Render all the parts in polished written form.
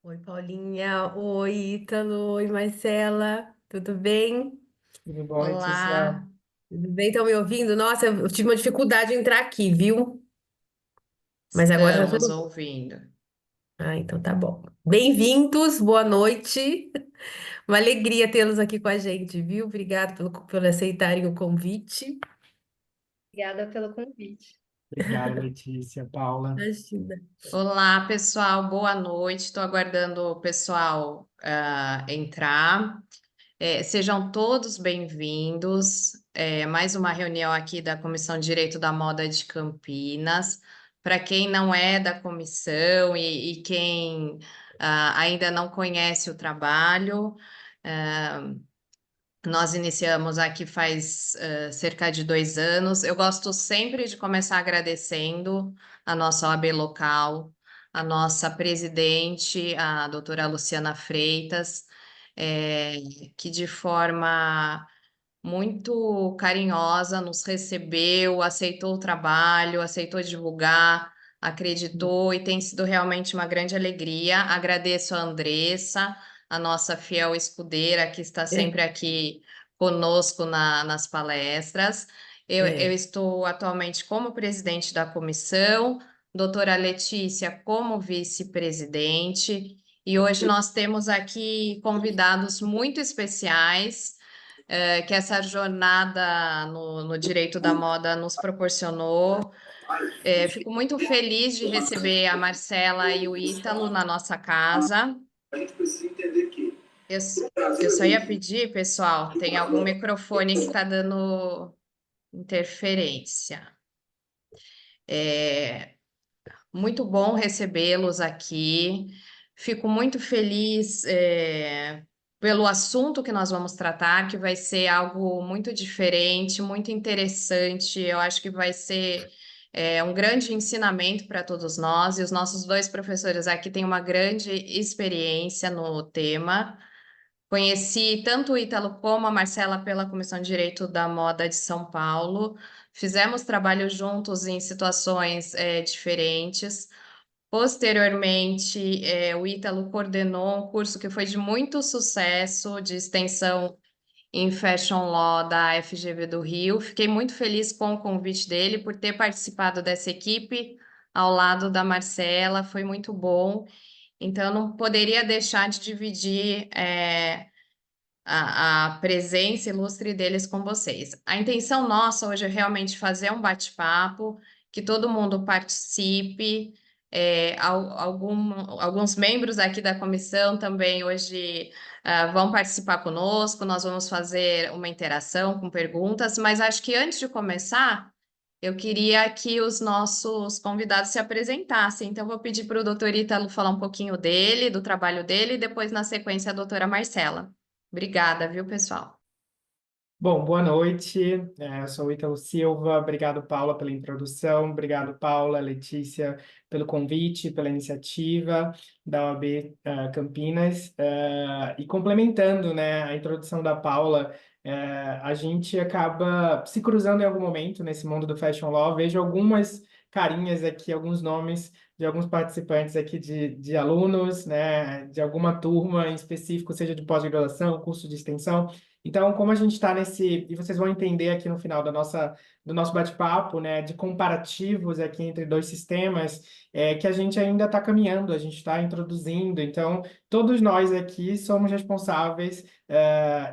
Oi, Paulinha. Oi, Ítalo. Oi, Marcela. Tudo bem? Tudo bom, Letícia? Olá. Tudo bem? Estão me ouvindo? Nossa, eu tive uma dificuldade em entrar aqui, viu? Mas agora tá Estamos tudo. ouvindo. Ah, então tá bom. Bem-vindos, boa noite. Uma alegria tê-los aqui com a gente, viu? Obrigada por aceitarem o convite. Obrigada pelo convite. Obrigado, Letícia, Paula. Imagina. Olá, pessoal, boa noite. Estou aguardando o pessoal entrar. Sejam todos bem-vindos. Mais uma reunião aqui da Comissão de Direito da Moda de Campinas. Para quem não é da comissão e quem ainda não conhece o trabalho, ah, nós iniciamos aqui faz cerca de 2 anos. Eu gosto sempre de começar agradecendo a nossa OAB local, a nossa presidente, a doutora Luciana Freitas, eh, que de forma muito carinhosa nos recebeu, aceitou o trabalho, aceitou divulgar, acreditou e tem sido realmente uma grande alegria. Agradeço a Andressa, a nossa fiel escudeira, que está É, sempre aqui conosco nas palestras. Eu é. estou atualmente como presidente da comissão, doutora Letícia como vice-presidente, e hoje nós temos aqui convidados muito especiais que essa jornada no direito da moda nos proporcionou. Fico muito feliz de receber a Marcela e o Ítalo na nossa casa. A gente precisa entender que Eu, no eu Brasil só ia existe pedir, pessoal, tem algum microfone que está dando interferência. É muito bom recebê-los aqui. Fico muito feliz, pelo assunto que nós vamos tratar, que vai ser algo muito diferente, muito interessante. Eu acho que vai ser, um grande ensinamento para todos nós. E os nossos dois professores aqui têm uma grande experiência no tema. Conheci tanto o Ítalo como a Marcela pela Comissão de Direito da Moda de São Paulo. Fizemos trabalho juntos em situações, diferentes. Posteriormente, o Ítalo coordenou um curso que foi de muito sucesso, de extensão em Fashion Law da FGV do Rio. Fiquei muito feliz com o convite dele por ter participado dessa equipe ao lado da Marcela, foi muito bom. Então, eu não poderia deixar de dividir, a presença ilustre deles com vocês. A intenção nossa hoje é realmente fazer um bate-papo, que todo mundo participe. Alguns membros aqui da comissão também hoje vão participar conosco. Nós vamos fazer uma interação com perguntas, mas acho que antes de começar, eu queria que os nossos convidados se apresentassem. Então, vou pedir para o doutor Ítalo falar um pouquinho dele, do trabalho dele, e depois, na sequência, a doutora Marcela. Obrigada, viu, pessoal? Bom, boa noite. Eu sou o Ítalo Silva. Obrigado, Paula, pela introdução. Obrigado, Paula, Letícia, pelo convite, pela iniciativa da OAB Campinas. E complementando, né, a introdução da Paula, a gente acaba se cruzando em algum momento nesse mundo do Fashion Law. Vejo algumas carinhas aqui, alguns nomes de alguns participantes aqui de alunos, né, de alguma turma em específico, seja de pós-graduação, curso de extensão. Então, como a gente está nesse, e vocês vão entender aqui no final do nosso bate-papo, né, de comparativos aqui entre dois sistemas, que a gente ainda está caminhando, a gente está introduzindo. Então, todos nós aqui somos responsáveis,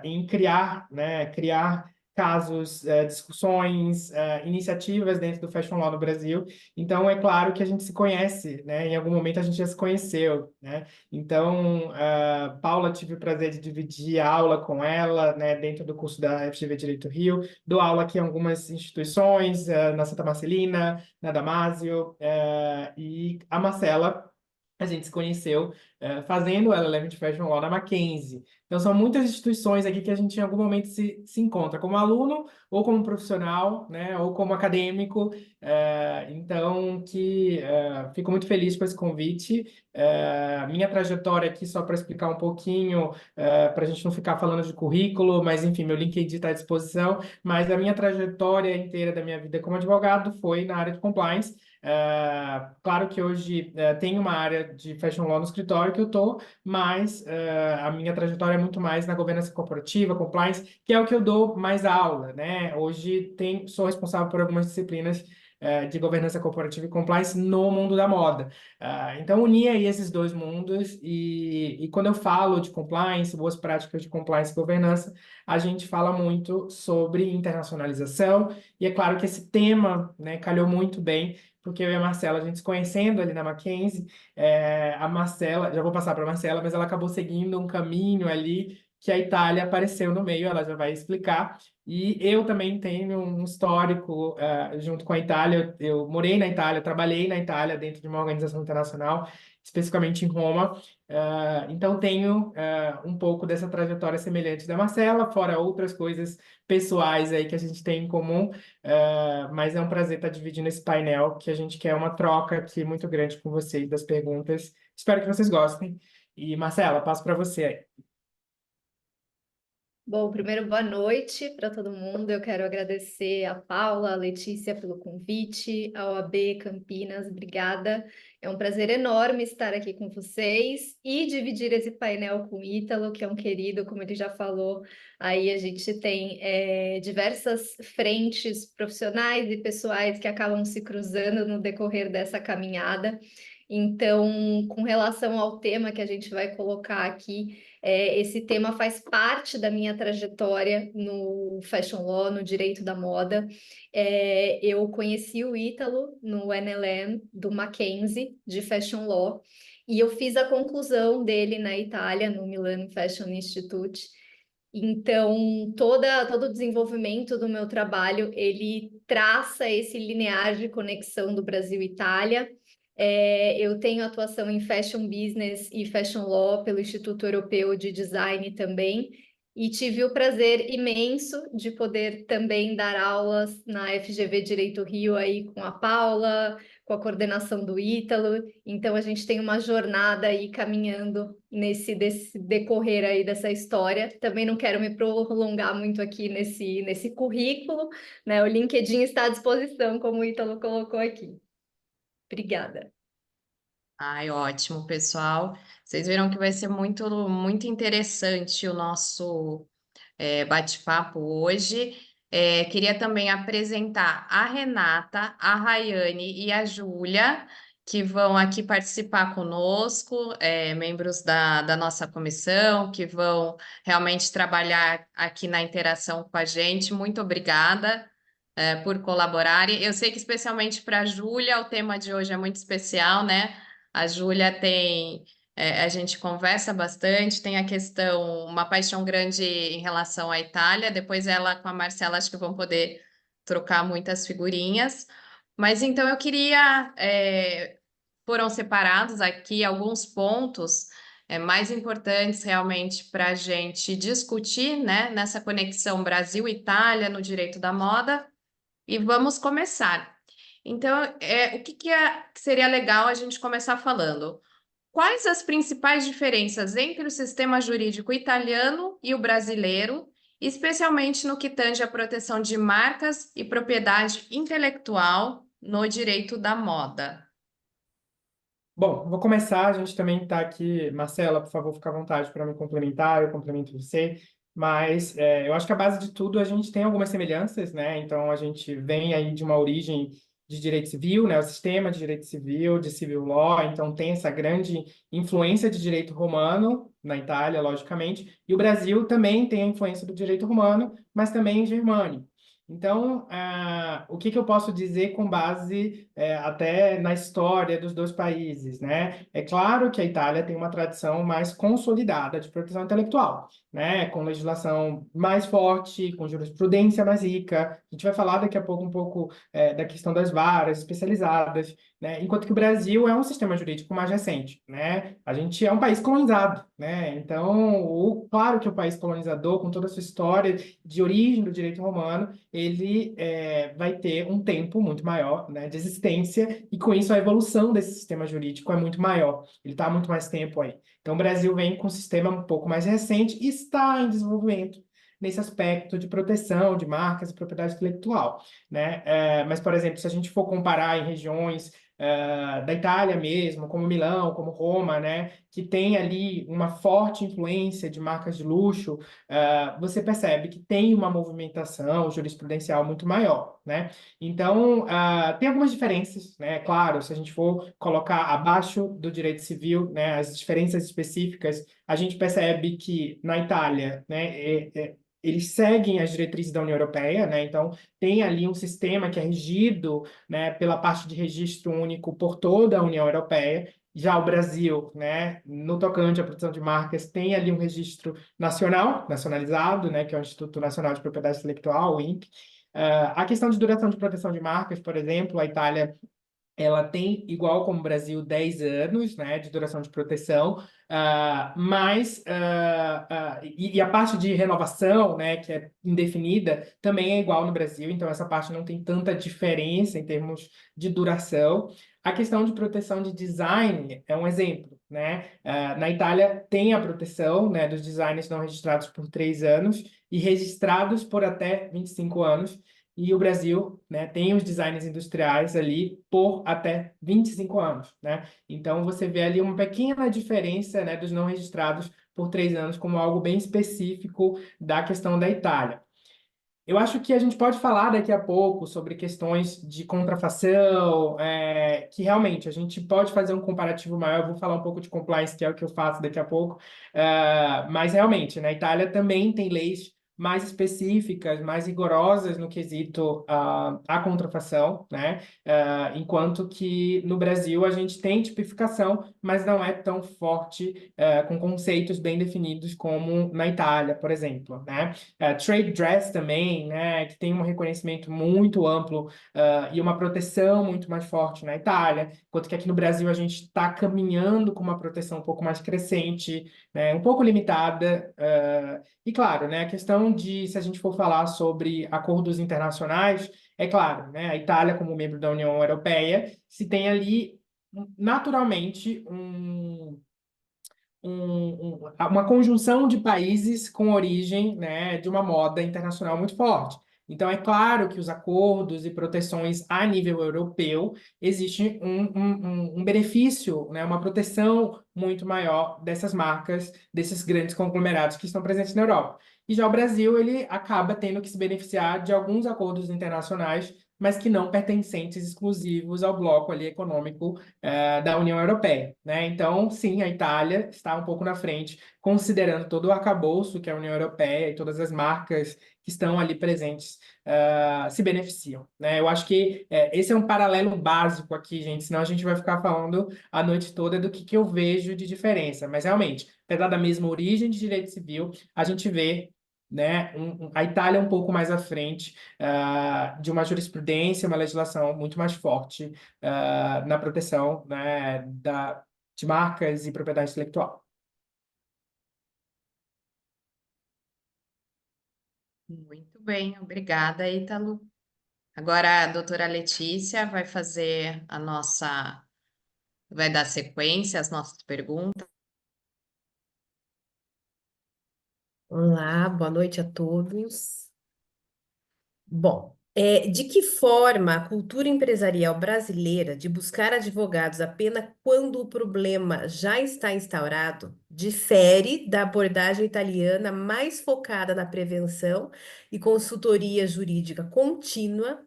em criar, né, criar casos, discussões, iniciativas dentro do Fashion Law no Brasil. Então, é claro que a gente se conhece, né, em algum momento a gente já se conheceu, né? Então, Paula, tive o prazer de dividir a aula com ela, né, dentro do curso da FGV Direito Rio. Dou aula aqui em algumas instituições, na Santa Marcelina, na Damásio, e a Marcela, a gente se conheceu fazendo o LLM de Fashion Law na Mackenzie. Então, são muitas instituições aqui que a gente em algum momento se encontra como aluno, ou como profissional, né, ou como acadêmico. Então, fico muito feliz com esse convite. Minha trajetória aqui, só para explicar um pouquinho, para a gente não ficar falando de currículo, mas enfim, meu LinkedIn está à disposição, mas a minha trajetória inteira da minha vida como advogado foi na área de compliance. Claro que hoje tenho uma área de fashion law no escritório, escritório que eu estou, mas a minha trajetória é muito mais na governança corporativa, compliance, que é o que eu dou mais aula, né? Hoje sou responsável por algumas disciplinas de governança corporativa e compliance no mundo da moda. Então, uni aí esses dois mundos e quando eu falo de compliance, boas práticas de compliance e governança, a gente fala muito sobre internacionalização e é claro que esse tema, né, calhou muito bem, porque eu e a Marcela, a gente se conhecendo ali na Mackenzie, a Marcela, já vou passar para a Marcela, mas ela acabou seguindo um caminho ali que a Itália apareceu no meio, ela já vai explicar. E eu também tenho um histórico junto com a Itália. Eu morei na Itália, trabalhei na Itália dentro de uma organização internacional, especificamente em Roma. Então tenho um pouco dessa trajetória semelhante da Marcela, fora outras coisas pessoais aí que a gente tem em comum. Mas é um prazer estar dividindo esse painel, que a gente quer uma troca aqui muito grande com vocês das perguntas. Espero que vocês gostem. E Marcela, passo para você aí. Bom, primeiro, boa noite para todo mundo. Eu quero agradecer a Paula, a Letícia pelo convite, a OAB Campinas, obrigada. É um prazer enorme estar aqui com vocês e dividir esse painel com o Ítalo, que é um querido, como ele já falou. Aí a gente tem diversas frentes profissionais e pessoais que acabam se cruzando no decorrer dessa caminhada. Então, com relação ao tema que a gente vai colocar aqui, esse tema faz parte da minha trajetória no Fashion Law, no direito da moda. Eu conheci o Ítalo no NLM do Mackenzie, de Fashion Law, e eu fiz a conclusão dele na Itália, no Milano Fashion Institute. Então, todo o desenvolvimento do meu trabalho, ele traça esse linear de conexão do Brasil e Itália. Eu tenho atuação em Fashion Business e Fashion Law pelo Instituto Europeu de Design também, e tive o prazer imenso de poder também dar aulas na FGV Direito Rio aí com a Paula, com a coordenação do Ítalo. Então a gente tem uma jornada aí caminhando desse decorrer aí dessa história. Também não quero me prolongar muito aqui nesse currículo, né? O LinkedIn está à disposição, como o Ítalo colocou aqui. Obrigada. Ai, ótimo, pessoal. Vocês viram que vai ser muito, muito interessante o nosso bate-papo hoje. Queria também apresentar a Renata, a Rayane e a Júlia, que vão aqui participar conosco, membros da nossa comissão, que vão realmente trabalhar aqui na interação com a gente. Muito obrigada, por colaborarem. Eu sei que especialmente para a Júlia, o tema de hoje é muito especial, né? A Júlia tem a gente conversa bastante, tem a questão, uma paixão grande em relação à Itália, depois ela com a Marcela acho que vão poder trocar muitas figurinhas, mas então eu queria, foram separados aqui alguns pontos mais importantes realmente para a gente discutir, né, nessa conexão Brasil-Itália no direito da moda, e vamos começar. Então, o que seria legal a gente começar falando? Quais as principais diferenças entre o sistema jurídico italiano e o brasileiro, especialmente no que tange à proteção de marcas e propriedade intelectual no direito da moda? Bom, vou começar. A gente também está aqui. Marcela, por favor, fica à vontade para me complementar, eu complemento você. Mas eu acho que a base de tudo a gente tem algumas semelhanças, né? Então a gente vem aí de uma origem de direito civil, né? O sistema de direito civil, de civil law, então tem essa grande influência de direito romano na Itália, logicamente, e o Brasil também tem a influência do direito romano, mas também germânico. Então, o que eu posso dizer com base até na história dos dois países, né? É claro que a Itália tem uma tradição mais consolidada de proteção intelectual, né? Com legislação mais forte, com jurisprudência mais rica. A gente vai falar daqui a pouco um pouco da questão das varas especializadas, né? Enquanto que o Brasil é um sistema jurídico mais recente, né? A gente é um país colonizado, né? Então, claro que o país colonizador, com toda a sua história de origem do direito romano, ele vai ter um tempo muito maior, né, de existência, e com isso a evolução desse sistema jurídico é muito maior. Ele está há muito mais tempo aí. Então, o Brasil vem com um sistema um pouco mais recente e está em desenvolvimento nesse aspecto de proteção de marcas e propriedade intelectual, né? Mas, por exemplo, se a gente for comparar em regiões da Itália mesmo, como Milão, como Roma, né, que tem ali uma forte influência de marcas de luxo, você percebe que tem uma movimentação jurisprudencial muito maior, né? Então, tem algumas diferenças, né? Claro, se a gente for colocar abaixo do direito civil, né, as diferenças específicas, a gente percebe que na Itália, né, eles seguem as diretrizes da União Europeia, né? Então, tem ali um sistema que é regido, né, pela parte de registro único por toda a União Europeia. Já o Brasil, né, no tocante à proteção de marcas, tem ali um registro nacional, nacionalizado, né, que é o Instituto Nacional de Propriedade Intelectual, o INPE. A questão de duração de proteção de marcas, por exemplo, a Itália ela tem, igual como o Brasil, 10 anos, né, de duração de proteção, e a parte de renovação, né, que é indefinida, também é igual no Brasil, então essa parte não tem tanta diferença em termos de duração. A questão de proteção de design é um exemplo, né? Na Itália tem a proteção, né, dos designers não registrados por 3 anos e registrados por até 25 anos, e o Brasil, né, tem os designers industriais ali por até 25 anos, né? Então você vê ali uma pequena diferença, né, dos não registrados por 3 anos como algo bem específico da questão da Itália. Eu acho que a gente pode falar daqui a pouco sobre questões de contrafação, que realmente a gente pode fazer um comparativo maior. Eu vou falar um pouco de compliance, que é o que eu faço daqui a pouco, mas realmente, na Itália também tem leis mais específicas, mais rigorosas no quesito à contrafação, né? Enquanto que no Brasil a gente tem tipificação, mas não é tão forte, com conceitos bem definidos como na Itália, por exemplo, né? Trade dress também, né, que tem um reconhecimento muito amplo, e uma proteção muito mais forte na Itália, enquanto que aqui no Brasil a gente está caminhando com uma proteção um pouco mais crescente, né, um pouco limitada. E claro, né, a questão de, se a gente for falar sobre acordos internacionais, é claro, né, a Itália, como membro da União Europeia, se tem ali naturalmente uma conjunção de países com origem, né, de uma moda internacional muito forte. Então, é claro que os acordos e proteções a nível europeu existe um benefício, né, uma proteção muito maior dessas marcas, desses grandes conglomerados que estão presentes na Europa. E já o Brasil, ele acaba tendo que se beneficiar de alguns acordos internacionais, mas que não pertencentes exclusivos ao bloco ali econômico da União Europeia, né? Então, sim, a Itália está um pouco na frente, considerando todo o arcabouço que a União Europeia e todas as marcas que estão ali presentes se beneficiam, né? Eu acho que esse é um paralelo básico aqui, gente, senão a gente vai ficar falando a noite toda do que eu vejo de diferença. Mas, realmente, apesar da mesma origem de direito civil, a gente vê, né, a Itália um pouco mais à frente de uma jurisprudência, uma legislação muito mais forte na proteção, né, de marcas e propriedade intelectual. Muito bem, obrigada, Ítalo. Agora a doutora Letícia vai fazer vai dar sequência às nossas perguntas. Olá, boa noite a todos. Bom, de que forma a cultura empresarial brasileira de buscar advogados apenas quando o problema já está instaurado difere da abordagem italiana mais focada na prevenção e consultoria jurídica contínua,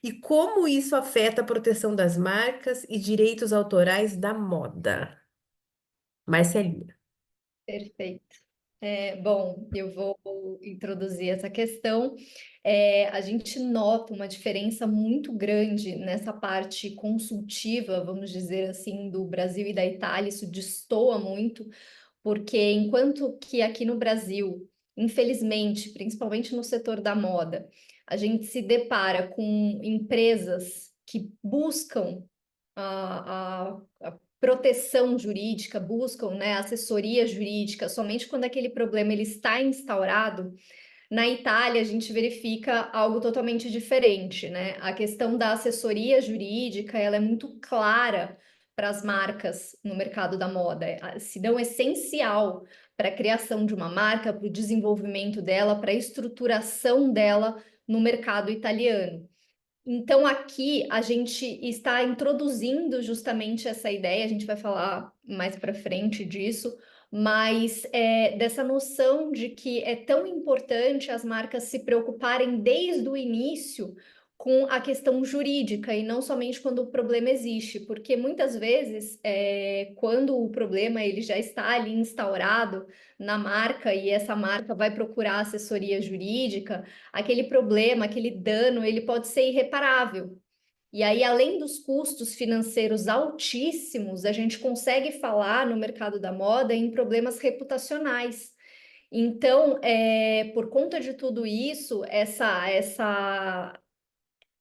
e como isso afeta a proteção das marcas e direitos autorais da moda? Marcelinha. Perfeito. Bom, eu vou introduzir essa questão. A gente nota uma diferença muito grande nessa parte consultiva, vamos dizer assim, do Brasil e da Itália. Isso destoa muito, porque enquanto que aqui no Brasil, infelizmente, principalmente no setor da moda, a gente se depara com empresas que buscam a proteção jurídica, buscam, né, assessoria jurídica somente quando aquele problema ele está instaurado. Na Itália, a gente verifica algo totalmente diferente, né? A questão da assessoria jurídica, ela é muito clara para as marcas no mercado da moda, se não essencial para a criação de uma marca, para o desenvolvimento dela, para a estruturação dela no mercado italiano. Então, aqui a gente está introduzindo justamente essa ideia, a gente vai falar mais para frente disso, mas dessa noção de que é tão importante as marcas se preocuparem desde o início com a questão jurídica e não somente quando o problema existe, porque muitas vezes, quando o problema ele já está ali instaurado na marca e essa marca vai procurar assessoria jurídica, aquele problema, aquele dano, ele pode ser irreparável. E aí, além dos custos financeiros altíssimos, a gente consegue falar no mercado da moda em problemas reputacionais. Então, por conta de tudo isso, essa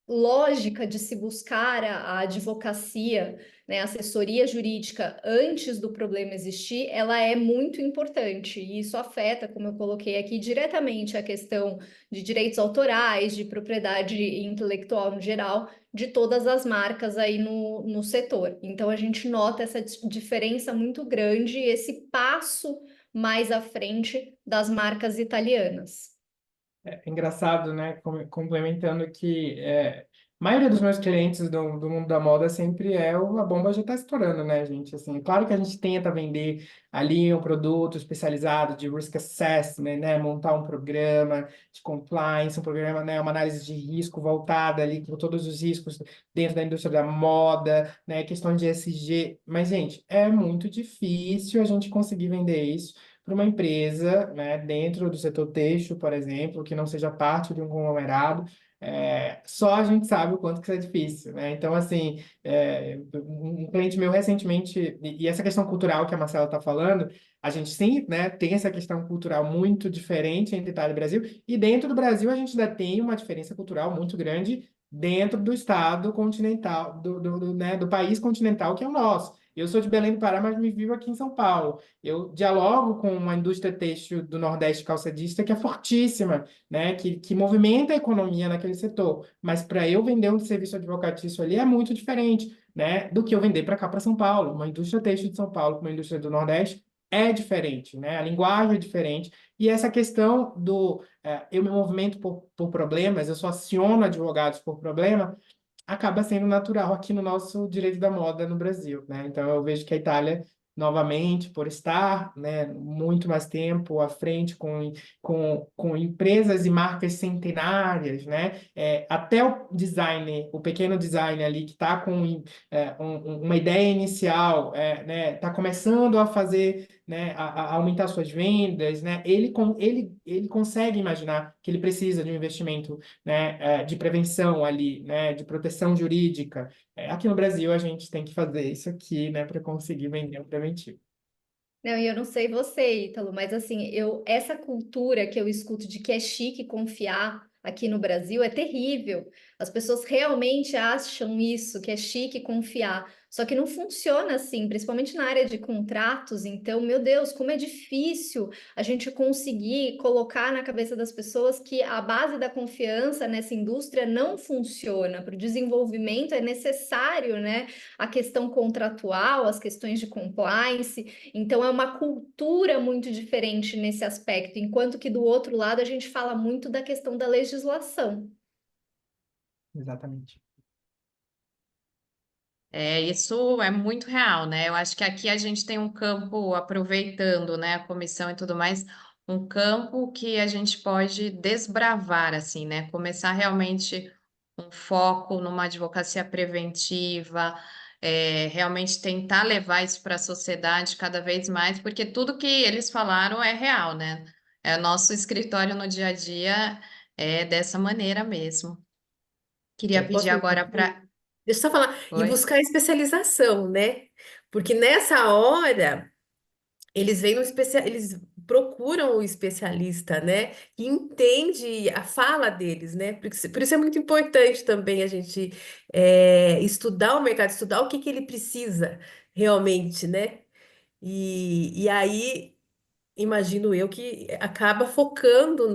lógica de se buscar a advocacia, né, a assessoria jurídica antes do problema existir, ela é muito importante e isso afeta, como eu coloquei aqui, diretamente a questão de direitos autorais, de propriedade intelectual no geral, de todas as marcas aí no setor. Então a gente nota essa diferença muito grande, esse passo mais à frente das marcas italianas. É engraçado, né? Complementando que a maioria dos meus clientes do mundo da moda sempre a bomba já está estourando, né, gente? Assim, claro que a gente tenta vender ali um produto especializado de risk assessment, né? Montar um programa de compliance, um programa, né? Uma análise de risco voltada ali com todos os riscos dentro da indústria da moda, né? Questão de ESG. Mas, gente, é muito difícil a gente conseguir vender isso para uma empresa, né, dentro do setor têxtil, por exemplo, que não seja parte de um conglomerado, só a gente sabe o quanto que isso é difícil, né? Então, assim, um cliente meu recentemente, e essa questão cultural que a Marcela está falando, a gente sim, né, tem essa questão cultural muito diferente entre Itália e Brasil, e dentro do Brasil a gente ainda tem uma diferença cultural muito grande dentro do estado continental, né, do país continental que é o nosso. Eu sou de Belém do Pará, mas me vivo aqui em São Paulo. Eu dialogo com uma indústria têxtil do Nordeste calçadista que é fortíssima, né? Que movimenta a economia naquele setor. Mas para eu vender um serviço advocatício ali é muito diferente, né? Do que eu vender para cá, para São Paulo. Uma indústria têxtil de São Paulo com uma indústria do Nordeste é diferente, né? A linguagem é diferente. E essa questão eu me movimento por problemas, eu só aciono advogados por problema, acaba sendo natural aqui no nosso direito da moda no Brasil, né? Então eu vejo que a Itália, novamente, por estar, né, muito mais tempo à frente com empresas e marcas centenárias, né? Até o design, o pequeno design ali que está com uma ideia inicial, né, está começando a fazer, né, a aumentar suas vendas, né? Ele consegue imaginar que ele precisa de um investimento, né, de prevenção ali, né, de proteção jurídica. Aqui no Brasil a gente tem que fazer isso aqui, né, para conseguir vender um preventivo. Não, e eu não sei você, Ítalo, mas assim, essa cultura que eu escuto de que é chique confiar aqui no Brasil é terrível. As pessoas realmente acham isso, que é chique confiar. Só que não funciona assim, principalmente na área de contratos. Então, meu Deus, como é difícil a gente conseguir colocar na cabeça das pessoas que a base da confiança nessa indústria não funciona. Para o desenvolvimento é necessário, né, a questão contratual, as questões de compliance. Então, é uma cultura muito diferente nesse aspecto, enquanto que do outro lado a gente fala muito da questão da legislação. Exatamente. Isso é muito real, né? Eu acho que aqui a gente tem um campo, aproveitando, né, a comissão e tudo mais, um campo que a gente pode desbravar, assim, né? Começar realmente um foco numa advocacia preventiva, realmente tentar levar isso para a sociedade cada vez mais, porque tudo que eles falaram é real, né? Nosso escritório no dia a dia é dessa maneira mesmo. Queria Eu pedir posso agora para. Deixa eu só falar, e Oi? buscar especialização, né? Porque nessa hora eles vêm eles procuram o especialista, né? Que entende a fala deles, né? Por isso é muito importante também a gente estudar o mercado, estudar o que que ele precisa realmente, né? E aí imagino eu que acaba focando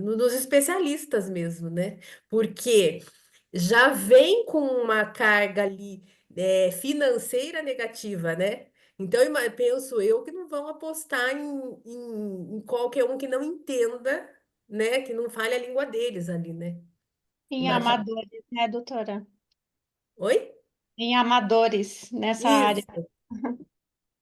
nos especialistas mesmo, né? Porque já vem com uma carga ali financeira negativa, né? Então, penso eu que não vão apostar em qualquer um que não entenda, né? Que não fale a língua deles ali, né? Em Embaixador. amadores, né, doutora? Oi? Em amadores nessa área. Isso.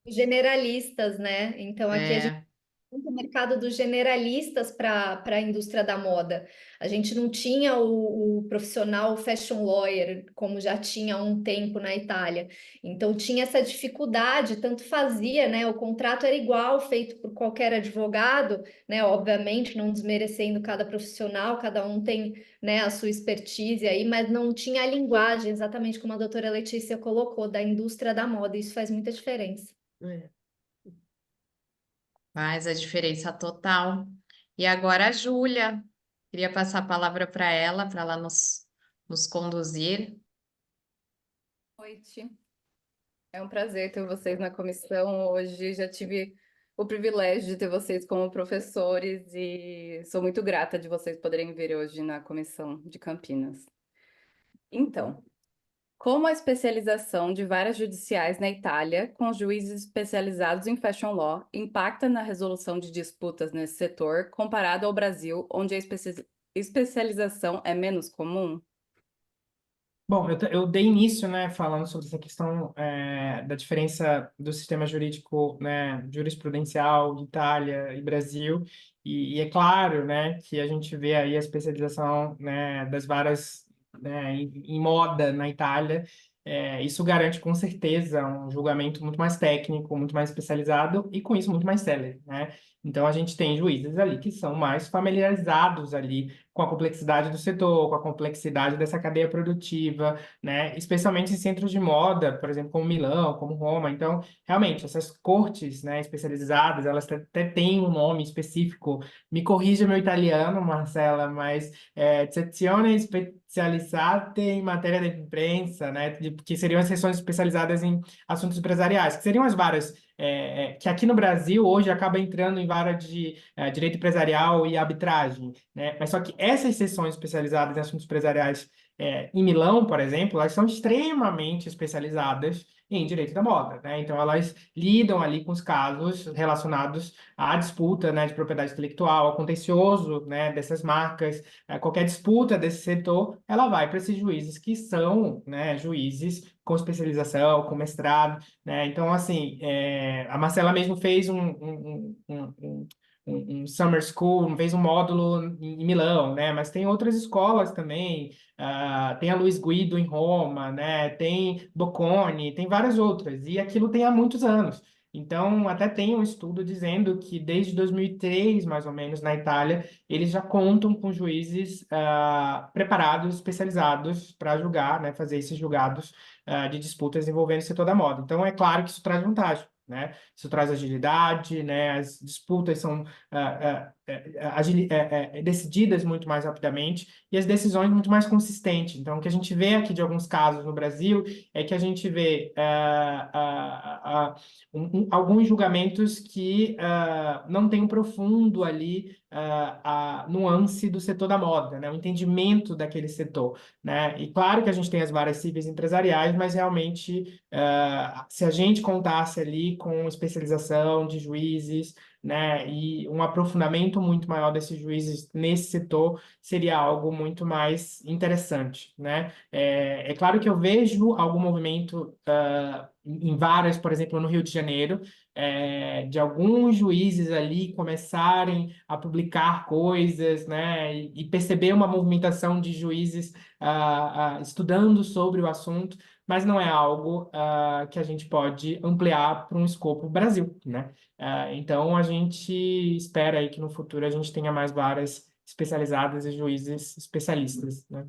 Generalistas, né? Então aqui a gente É, muito mercado dos generalistas para a indústria da moda. A gente não tinha o profissional fashion lawyer, como já tinha há um tempo na Itália. Então tinha essa dificuldade, tanto fazia, né? O contrato era igual, feito por qualquer advogado, né? Obviamente, não desmerecendo cada profissional, cada um tem, né, a sua expertise aí, mas não tinha a linguagem, exatamente como a doutora Letícia colocou, da indústria da moda. Isso faz muita diferença. É. faz a diferença total. E agora a Júlia. Queria passar a palavra para ela nos conduzir. Noite. É um prazer ter vocês na comissão hoje. Já tive o privilégio de ter vocês como professores e sou muito grata de vocês poderem vir hoje na comissão de Campinas. Então, como a especialização de varas judiciais na Itália, com juízes especializados em fashion law, impacta na resolução de disputas nesse setor, comparado ao Brasil, onde a especialização é menos comum? Bom, eu dei início, né, falando sobre essa questão da diferença do sistema jurídico, né, jurisprudencial de Itália e Brasil, e é claro, né, que a gente vê aí a especialização, né, das varas, né, em moda na Itália. Isso garante com certeza um julgamento muito mais técnico, muito mais especializado e com isso muito mais célere, né? Então a gente tem juízes ali que são mais familiarizados ali com a complexidade do setor, com a complexidade dessa cadeia produtiva, né? Especialmente em centros de moda, por exemplo, como Milão, como Roma. Então, realmente, essas cortes, né, especializadas, elas até têm um nome específico. Me corrija meu italiano, Marcela, mas sezioni specializzate in matéria de imprensa, né? Que seriam as seções especializadas em assuntos empresariais, que seriam as varas que aqui no Brasil hoje acaba entrando em vara de direito empresarial e arbitragem, né? Mas só que essas seções especializadas em assuntos empresariais em Milão, por exemplo, elas são extremamente especializadas em direito da moda, né? Então elas lidam ali com os casos relacionados à disputa, né, de propriedade intelectual, ao contencioso, né, dessas marcas, qualquer disputa desse setor, ela vai para esses juízes que são, né, juízes com especialização, com mestrado, né? Então, assim, a Marcela mesmo fez um summer school, fez um módulo em Milão, né? Mas tem outras escolas também, tem a Luiz Guido em Roma, né? Tem Bocconi, tem várias outras, e aquilo tem há muitos anos. Então, até tem um estudo dizendo que desde 2003, mais ou menos, na Itália, eles já contam com juízes preparados, especializados para julgar, né? Fazer esses julgados de disputas envolvendo o setor da moda. Então, é claro que isso traz vantagem, né? Isso traz agilidade, né? As disputas são decididas muito mais rapidamente e as decisões muito mais consistentes. Então, o que a gente vê aqui de alguns casos no Brasil é que a gente vê alguns julgamentos que não têm um profundo ali a nuance do setor da moda, né? O entendimento daquele setor, né? E claro que a gente tem as varas cíveis empresariais, mas realmente, se a gente contasse ali com especialização de juízes, né, e um aprofundamento muito maior desses juízes nesse setor, seria algo muito mais interessante, né? É claro que eu vejo algum movimento em varas, por exemplo, no Rio de Janeiro, de alguns juízes ali começarem a publicar coisas, né, e perceber uma movimentação de juízes estudando sobre o assunto, mas não é algo que a gente pode ampliar para um escopo Brasil, né? Então, a gente espera aí que no futuro a gente tenha mais varas especializadas e juízes especialistas, né?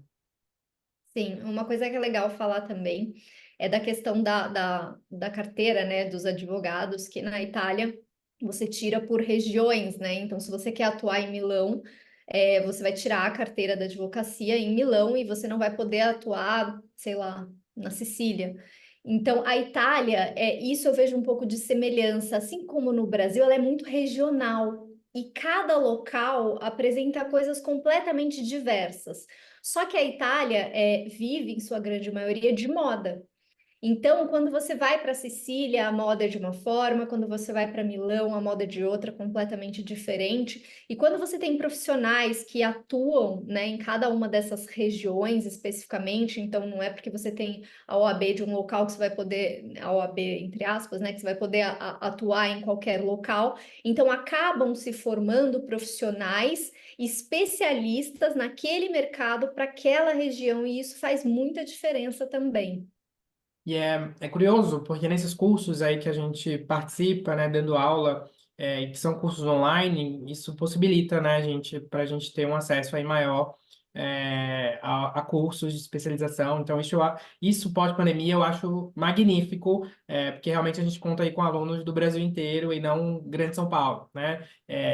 Sim, uma coisa que é legal falar também é da questão da carteira, né, dos advogados, que na Itália você tira por regiões, né? Então, se você quer atuar em Milão, você vai tirar a carteira da advocacia em Milão e você não vai poder atuar, sei lá, na Sicília. Então, a Itália, isso eu vejo um pouco de semelhança, assim como no Brasil, ela é muito regional e cada local apresenta coisas completamente diversas. Só que a Itália vive, em sua grande maioria, de moda. Então, quando você vai para Sicília, a moda é de uma forma, quando você vai para Milão, a moda é de outra, completamente diferente. E quando você tem profissionais que atuam, né, em cada uma dessas regiões especificamente, então não é porque você tem a OAB de um local que você vai poder, a OAB entre aspas, né, que você vai poder atuar em qualquer local. Então, acabam se formando profissionais especialistas naquele mercado para aquela região, e isso faz muita diferença também. E é curioso, porque nesses cursos aí que a gente participa, né, dando aula, e que são cursos online, isso possibilita, né, para a gente ter um acesso aí maior a cursos de especialização. Então, isso pós-pandemia eu acho magnífico, porque realmente a gente conta aí com alunos do Brasil inteiro e não Grande São Paulo, né?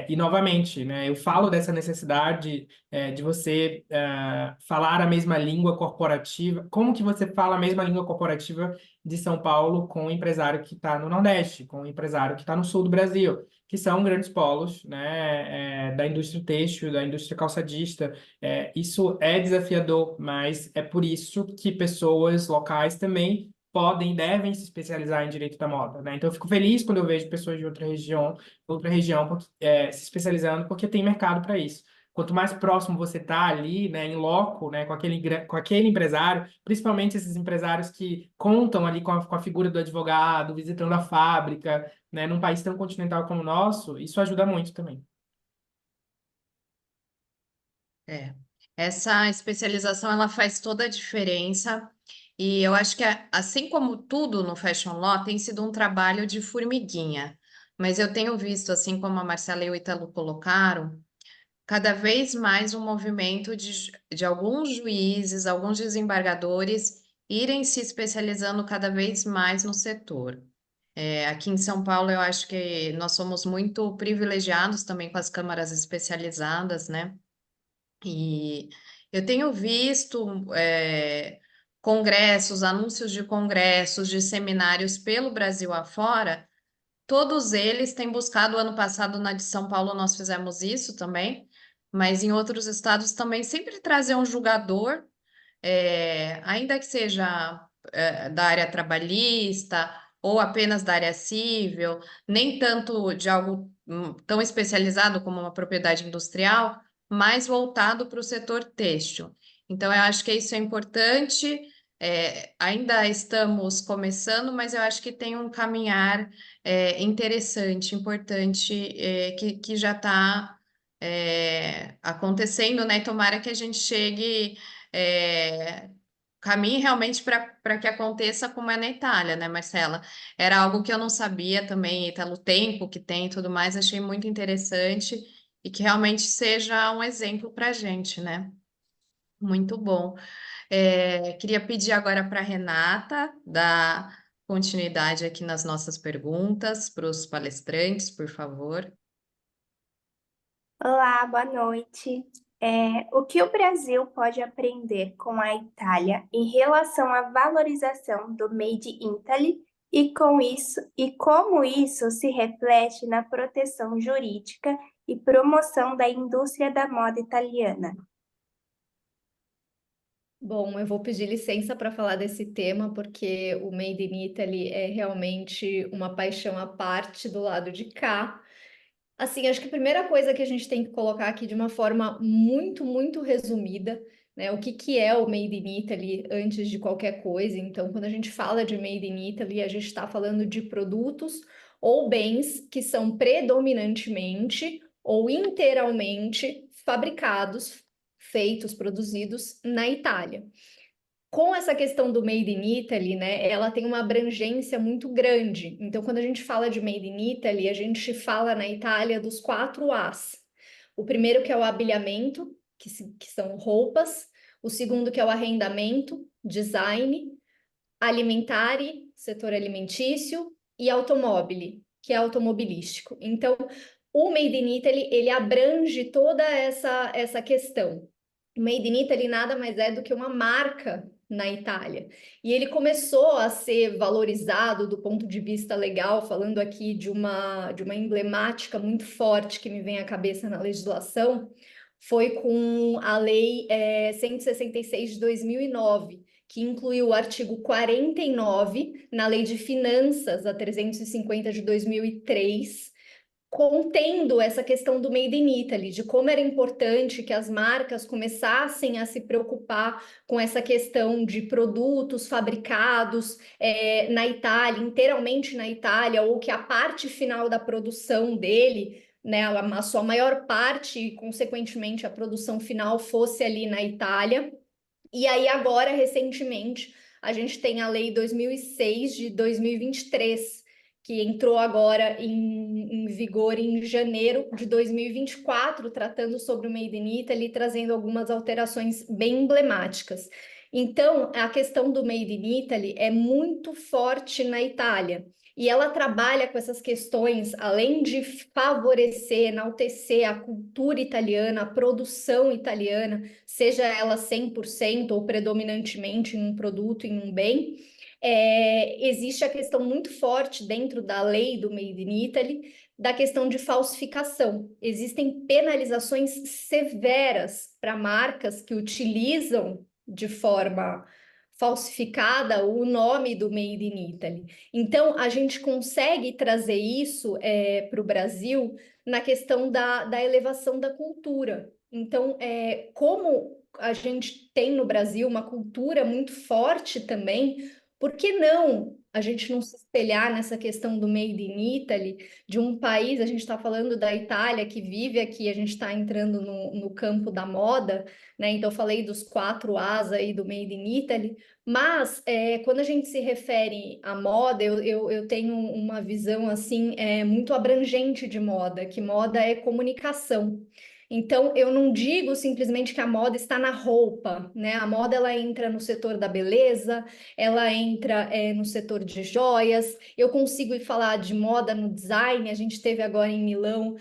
E novamente, né, eu falo dessa necessidade de você falar a mesma língua corporativa. Como que você fala a mesma língua corporativa de São Paulo com o empresário que está no Nordeste, com o empresário que está no Sul do Brasil, que são grandes polos, né, da indústria têxtil, da indústria calçadista. Isso é desafiador, mas é por isso que pessoas locais também podem e devem se especializar em direito da moda, né? Então, eu fico feliz quando eu vejo pessoas de outra região se especializando, porque tem mercado para isso. Quanto mais próximo você está ali, né, em loco, né, com aquele empresário, principalmente esses empresários que contam ali com a figura do advogado, visitando a fábrica, né, num país tão continental como o nosso, isso ajuda muito também. É. Essa especialização ela faz toda a diferença e eu acho que assim como tudo no Fashion Law tem sido um trabalho de formiguinha, mas eu tenho visto, assim como a Marcela e o Ítalo colocaram, cada vez mais um movimento de alguns juízes, alguns desembargadores irem se especializando cada vez mais no setor. Aqui em São Paulo, eu acho que nós somos muito privilegiados também com as câmaras especializadas, né? E eu tenho visto congressos, anúncios de congressos, de seminários pelo Brasil afora. Todos eles têm buscado, ano passado na de São Paulo nós fizemos isso também, mas em outros estados também sempre trazer um julgador, ainda que seja da área trabalhista ou apenas da área civil, nem tanto de algo tão especializado como uma propriedade industrial, mais voltado para o setor têxtil. Então, eu acho que isso é importante. Ainda estamos começando, mas eu acho que tem um caminhar interessante, importante, que já está acontecendo, né? E tomara que a gente chegue, caminhe realmente para que aconteça como é na Itália, né, Marcela? Era algo que eu não sabia também, pelo tempo que tem e tudo mais, achei muito interessante e que realmente seja um exemplo para a gente, né? Muito bom. Queria pedir agora para a Renata dar continuidade aqui nas nossas perguntas para os palestrantes, por favor. Olá, boa noite. O que o Brasil pode aprender com a Itália em relação à valorização do Made in Italy e como isso se reflete na proteção jurídica e promoção da indústria da moda italiana? Bom, eu vou pedir licença para falar desse tema, porque o Made in Italy é realmente uma paixão à parte do lado de cá. Assim, acho que a primeira coisa que a gente tem que colocar aqui de uma forma muito, muito resumida, né? O que que é o Made in Italy antes de qualquer coisa. Então, quando a gente fala de Made in Italy, a gente está falando de produtos ou bens que são predominantemente ou inteiramente fabricados, feitos, produzidos na Itália. Com essa questão do Made in Italy, né, ela tem uma abrangência muito grande. Então, quando a gente fala de Made in Italy, a gente fala na Itália dos 4 As. O primeiro que é o abelhamento, que são roupas. O segundo que é o arrendamento, design. Alimentare, setor alimentício. E automobile, que é automobilístico. Então, o Made in Italy, ele abrange toda essa questão. O Made in Italy nada mais é do que uma marca na Itália. E ele começou a ser valorizado do ponto de vista legal, falando aqui de uma emblemática muito forte que me vem à cabeça na legislação, foi com a Lei 166 de 2009, que incluiu o artigo 49 na Lei de Finanças, a 350 de 2003, contendo essa questão do Made in Italy, de como era importante que as marcas começassem a se preocupar com essa questão de produtos fabricados na Itália, inteiramente na Itália, ou que a parte final da produção dele, né, a sua maior parte e, consequentemente, a produção final fosse ali na Itália. E aí, agora, recentemente, a gente tem a Lei 2006 de 2023, que entrou agora em vigor em janeiro de 2024, tratando sobre o Made in Italy, trazendo algumas alterações bem emblemáticas. Então, a questão do Made in Italy é muito forte na Itália. E ela trabalha com essas questões, além de favorecer, enaltecer a cultura italiana, a produção italiana, seja ela 100% ou predominantemente em um produto, em um bem. Existe a questão muito forte dentro da lei do Made in Italy, da questão de falsificação. Existem penalizações severas para marcas que utilizam de forma falsificada o nome do Made in Italy. Então, a gente consegue trazer isso para o Brasil na questão da elevação da cultura. Então, como a gente tem no Brasil uma cultura muito forte também, por que não a gente não se espelhar nessa questão do Made in Italy, de um país, a gente está falando da Itália, que vive aqui, a gente está entrando no campo da moda, né? Então, eu falei dos 4 As aí do Made in Italy, mas quando a gente se refere à moda, eu tenho uma visão assim muito abrangente de moda, que moda é comunicação. Então, eu não digo simplesmente que a moda está na roupa, né? A moda, ela entra no setor da beleza, ela entra no setor de joias. Eu consigo falar de moda no design. A gente teve agora em Milão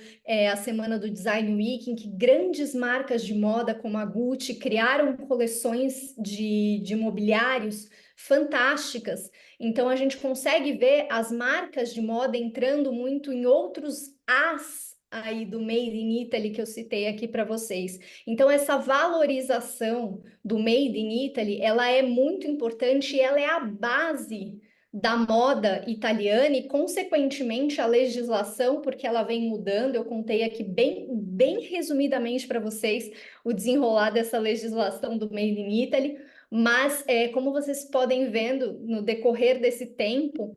a Semana do Design Week, em que grandes marcas de moda, como a Gucci, criaram coleções de mobiliários fantásticas. Então, a gente consegue ver as marcas de moda entrando muito em outros As aí do Made in Italy que eu citei aqui para vocês. Então, essa valorização do Made in Italy, ela é muito importante e ela é a base da moda italiana e, consequentemente, a legislação, porque ela vem mudando. Eu contei aqui bem resumidamente para vocês o desenrolar dessa legislação do Made in Italy, mas, como vocês podem vendo no decorrer desse tempo,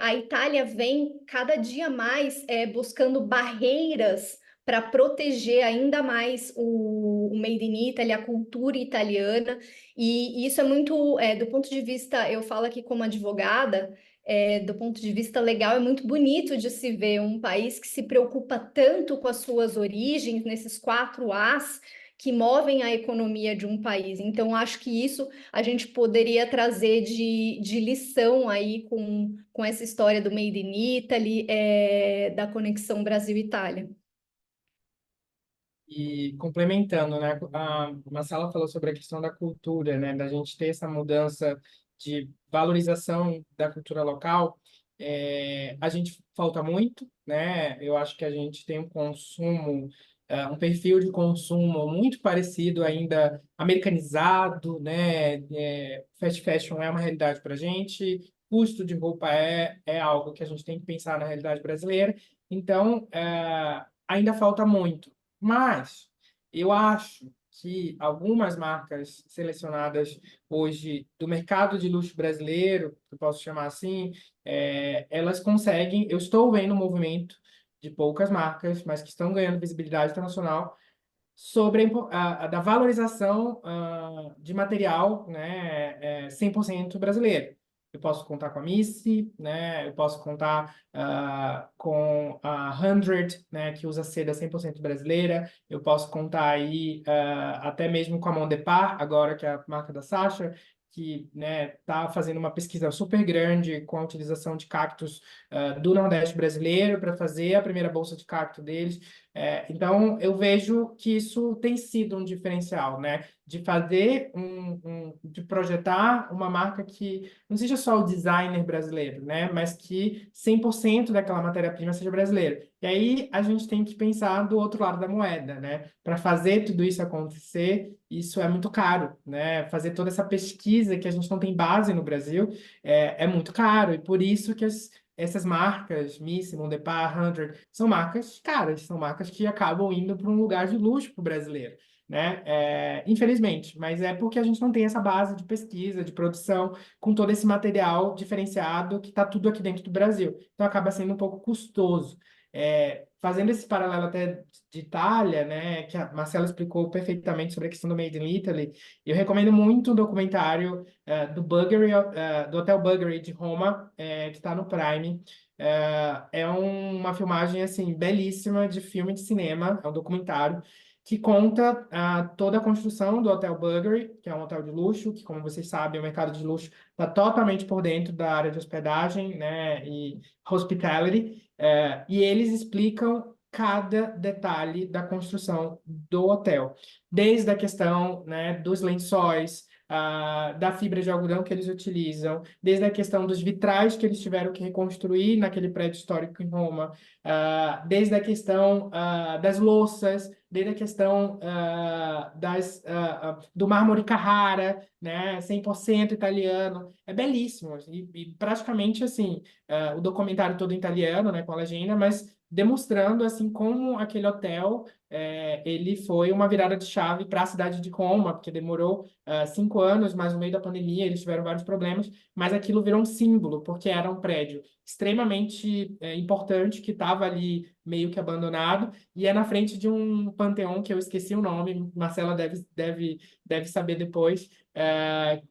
a Itália vem cada dia mais buscando barreiras para proteger ainda mais o Made in Italy, a cultura italiana, e isso é muito, do ponto de vista, eu falo aqui como advogada, do ponto de vista legal, é muito bonito de se ver um país que se preocupa tanto com as suas origens, nesses 4 As, que movem a economia de um país. Então, acho que isso a gente poderia trazer de lição aí com essa história do Made in Italy, da conexão Brasil-Itália. E complementando, né? A Marcela falou sobre a questão da cultura, né? Da gente ter essa mudança de valorização da cultura local. A gente falta muito, né? Eu acho que a gente tem um consumo, um perfil de consumo muito parecido ainda, americanizado, né? Fast fashion é uma realidade para a gente, custo de roupa é algo que a gente tem que pensar na realidade brasileira. Então, ainda falta muito. Mas eu acho que algumas marcas selecionadas hoje do mercado de luxo brasileiro, que eu posso chamar assim, elas conseguem. Eu estou vendo um movimento de poucas marcas, mas que estão ganhando visibilidade internacional sobre da valorização de material, né, 100% brasileiro. Eu posso contar com a Missy, né? Eu posso contar com a 100, né? Que usa seda 100% brasileira. Eu posso contar aí até mesmo com a Mon Depart, agora que é a marca da Sasha, que, né, tá fazendo uma pesquisa super grande com a utilização de cactos do Nordeste brasileiro para fazer a primeira bolsa de cacto deles. Então, eu vejo que isso tem sido um diferencial, né? De fazer de projetar uma marca que não seja só o designer brasileiro, né? Mas que 100% daquela matéria-prima seja brasileira. E aí a gente tem que pensar do outro lado da moeda, né? Para fazer tudo isso acontecer, isso é muito caro, né? Fazer toda essa pesquisa que a gente não tem base no Brasil é muito caro. E por isso que essas marcas, Missy, Mon Depart, 100, são marcas caras, são marcas que acabam indo para um lugar de luxo para o brasileiro, né? Infelizmente, mas é porque a gente não tem essa base de pesquisa, de produção, com todo esse material diferenciado que está tudo aqui dentro do Brasil. Então acaba sendo um pouco custoso. Fazendo esse paralelo até de Itália, né, que a Marcela explicou perfeitamente sobre a questão do Made in Italy, eu recomendo muito o documentário do Hotel Buggery de Roma, que está no Prime. É uma filmagem assim belíssima de filme de cinema, é um documentário que conta toda a construção do Hotel Buggery, que é um hotel de luxo, que, como vocês sabem, o mercado de luxo está totalmente por dentro da área de hospedagem, né, e hospitality. E eles explicam cada detalhe da construção do hotel, desde a questão, né, dos lençóis, da fibra de algodão que eles utilizam, desde a questão dos vitrais que eles tiveram que reconstruir naquele prédio histórico em Roma, desde a questão das louças, desde a questão do mármore Carrara, né, 100% italiano, é belíssimo, e praticamente assim, o documentário todo em italiano, né, com a legenda, mas demonstrando assim como aquele hotel ele foi uma virada de chave para a cidade de Roma, porque demorou 5 anos, mas no meio da pandemia eles tiveram vários problemas, mas aquilo virou um símbolo, porque era um prédio extremamente importante que estava ali meio que abandonado, e é na frente de um panteão que eu esqueci o nome, Marcela deve saber depois,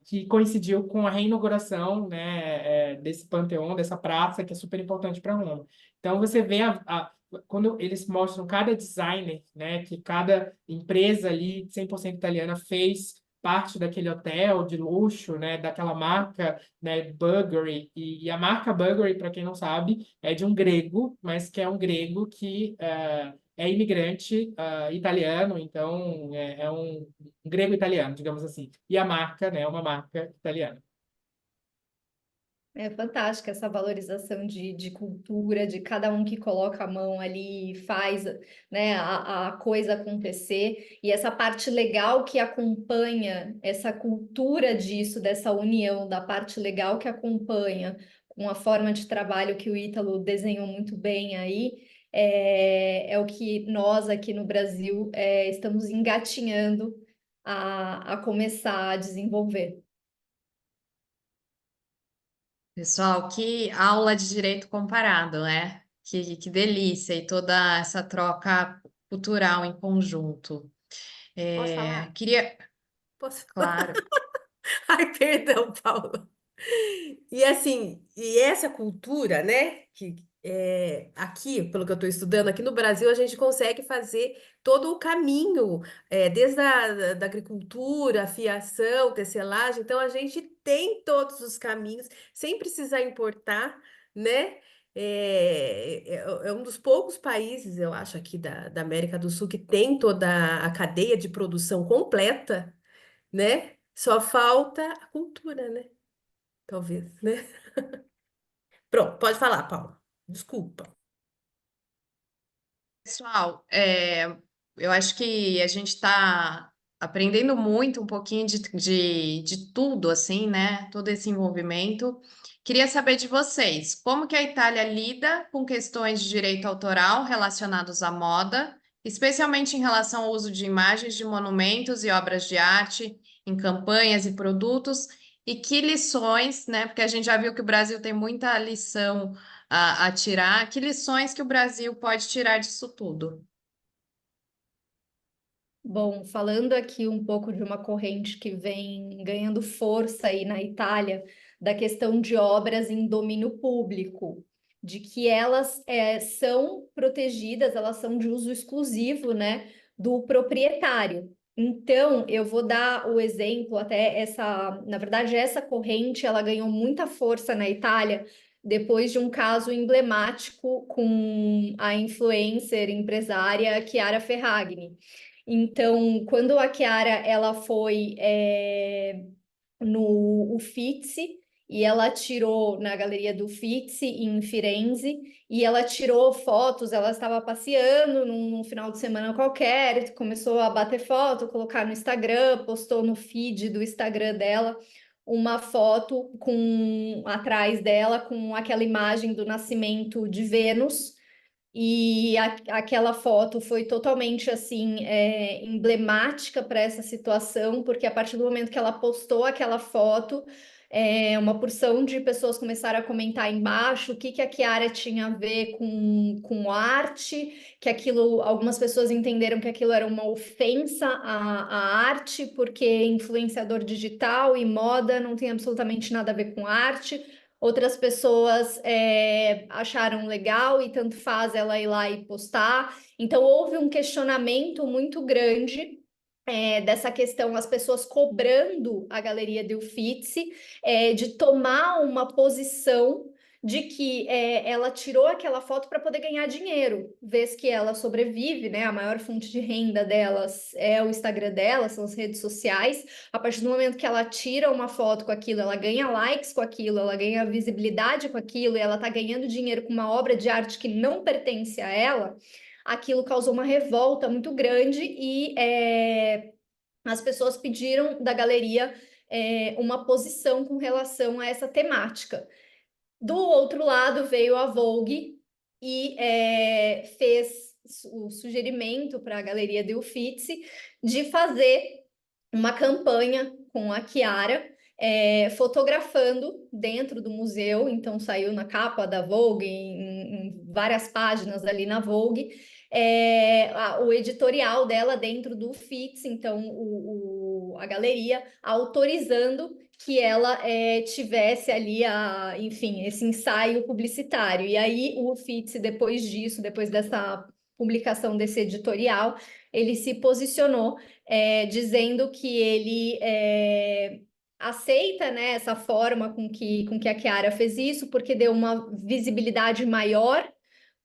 que coincidiu com a reinauguração, né, desse panteão, dessa praça, que é super importante para Roma. Então, você vê quando eles mostram cada designer, né, que cada empresa ali 100% italiana fez parte daquele hotel de luxo, né, daquela marca, né, Bulgari. E a marca Bulgari, para quem não sabe, é de um grego, mas que é um grego que é imigrante italiano, então é um grego italiano, digamos assim. E a marca, né, é uma marca italiana. É fantástica essa valorização de cultura, de cada um que coloca a mão ali e faz, né, a coisa acontecer. E essa parte legal que acompanha, essa cultura disso, dessa união, da parte legal que acompanha com a forma de trabalho que o Ítalo desenhou muito bem aí, é o que nós aqui no Brasil estamos engatinhando a começar a desenvolver. Pessoal, que aula de direito comparado, né? Que delícia, e toda essa troca cultural em conjunto. Posso falar? Queria, Posso? claro, Ai, perdão, Paula. E assim, e essa cultura, né, que aqui, pelo que eu estou estudando, aqui no Brasil a gente consegue fazer todo o caminho, desde da agricultura, a fiação, tecelagem, então a gente tem todos os caminhos, sem precisar importar, né? É um dos poucos países, eu acho, aqui da América do Sul que tem toda a cadeia de produção completa, né? Só falta a cultura, né? Talvez, né? Pronto, pode falar, Paula. Desculpa. pessoal, eu acho que a gente está aprendendo muito, um pouquinho de tudo, assim, né? Todo esse envolvimento. Queria saber de vocês, como que a Itália lida com questões de direito autoral relacionados à moda, especialmente em relação ao uso de imagens de monumentos e obras de arte em campanhas e produtos, e que lições, né? Porque a gente já viu que o Brasil tem muita lição a tirar. Que lições que o Brasil pode tirar disso tudo? Bom, falando aqui um pouco de uma corrente que vem ganhando força aí na Itália, da questão de obras em domínio público, de que elas são protegidas, elas são de uso exclusivo, né, do proprietário. Então, eu vou dar o exemplo, até na verdade, essa corrente, ela ganhou muita força na Itália depois de um caso emblemático com a influencer empresária Chiara Ferragni. Então, quando a Chiara ela foi no Uffizi e ela tirou na galeria do Uffizi em Firenze e ela tirou fotos, ela estava passeando num final de semana qualquer, começou a bater foto, colocar no Instagram, postou no feed do Instagram dela uma foto com atrás dela com aquela imagem do nascimento de Vênus. E aquela foto foi totalmente assim emblemática para essa situação, porque a partir do momento que ela postou aquela foto, uma porção de pessoas começaram a comentar embaixo o que a Chiara tinha a ver com arte, que aquilo, algumas pessoas entenderam que aquilo era uma ofensa à arte, porque influenciador digital e moda não tem absolutamente nada a ver com arte. Outras pessoas acharam legal e tanto faz ela ir lá e postar. Então, houve um questionamento muito grande dessa questão, as pessoas cobrando a Galeria de Uffizi de tomar uma posição de que ela tirou aquela foto para poder ganhar dinheiro, vez que ela sobrevive, né? A maior fonte de renda delas é o Instagram dela, são as redes sociais. A partir do momento que ela tira uma foto com aquilo, ela ganha likes com aquilo, ela ganha visibilidade com aquilo, e ela está ganhando dinheiro com uma obra de arte que não pertence a ela, aquilo causou uma revolta muito grande e as pessoas pediram da galeria uma posição com relação a essa temática. Do outro lado veio a Vogue e fez o sugerimento para a Galeria de Uffizi de fazer uma campanha com a Chiara, fotografando dentro do museu. Então saiu na capa da Vogue, em várias páginas ali na Vogue, o editorial dela dentro do Uffizi, então a galeria autorizando que ela tivesse ali enfim, esse ensaio publicitário. E aí o Uffizi, depois disso, depois dessa publicação desse editorial, ele se posicionou dizendo que ele aceita, né, essa forma com que a Chiara fez isso, porque deu uma visibilidade maior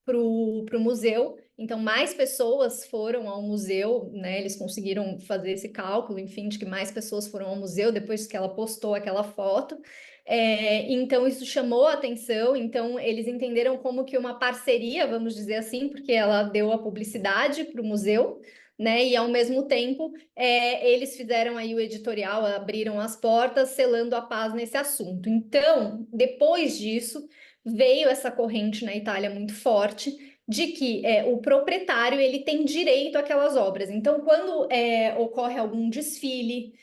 para o museu. Então, mais pessoas foram ao museu, né? Eles conseguiram fazer esse cálculo, enfim, de que mais pessoas foram ao museu depois que ela postou aquela foto. Então, isso chamou a atenção. Então, eles entenderam como que uma parceria, vamos dizer assim, porque ela deu a publicidade para o museu, né? E ao mesmo tempo, eles fizeram aí o editorial, abriram as portas, selando a paz nesse assunto. Então, depois disso, veio essa corrente na Itália muito forte de que o proprietário ele tem direito àquelas obras. Então, quando ocorre algum desfile,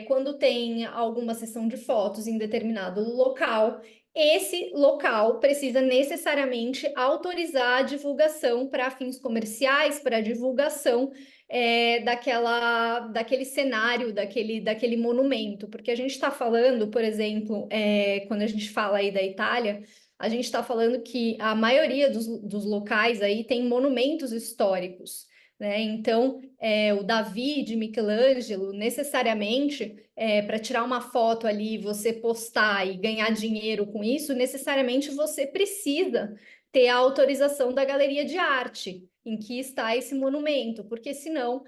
quando tem alguma sessão de fotos em determinado local, esse local precisa necessariamente autorizar a divulgação para fins comerciais, para divulgação daquele cenário, daquele monumento, porque a gente está falando, por exemplo, quando a gente fala aí da Itália, a gente está falando que a maioria dos locais aí tem monumentos históricos, né? Então, o Davi de Michelangelo, necessariamente, para tirar uma foto ali, você postar e ganhar dinheiro com isso, necessariamente você precisa ter a autorização da galeria de arte em que está esse monumento, porque senão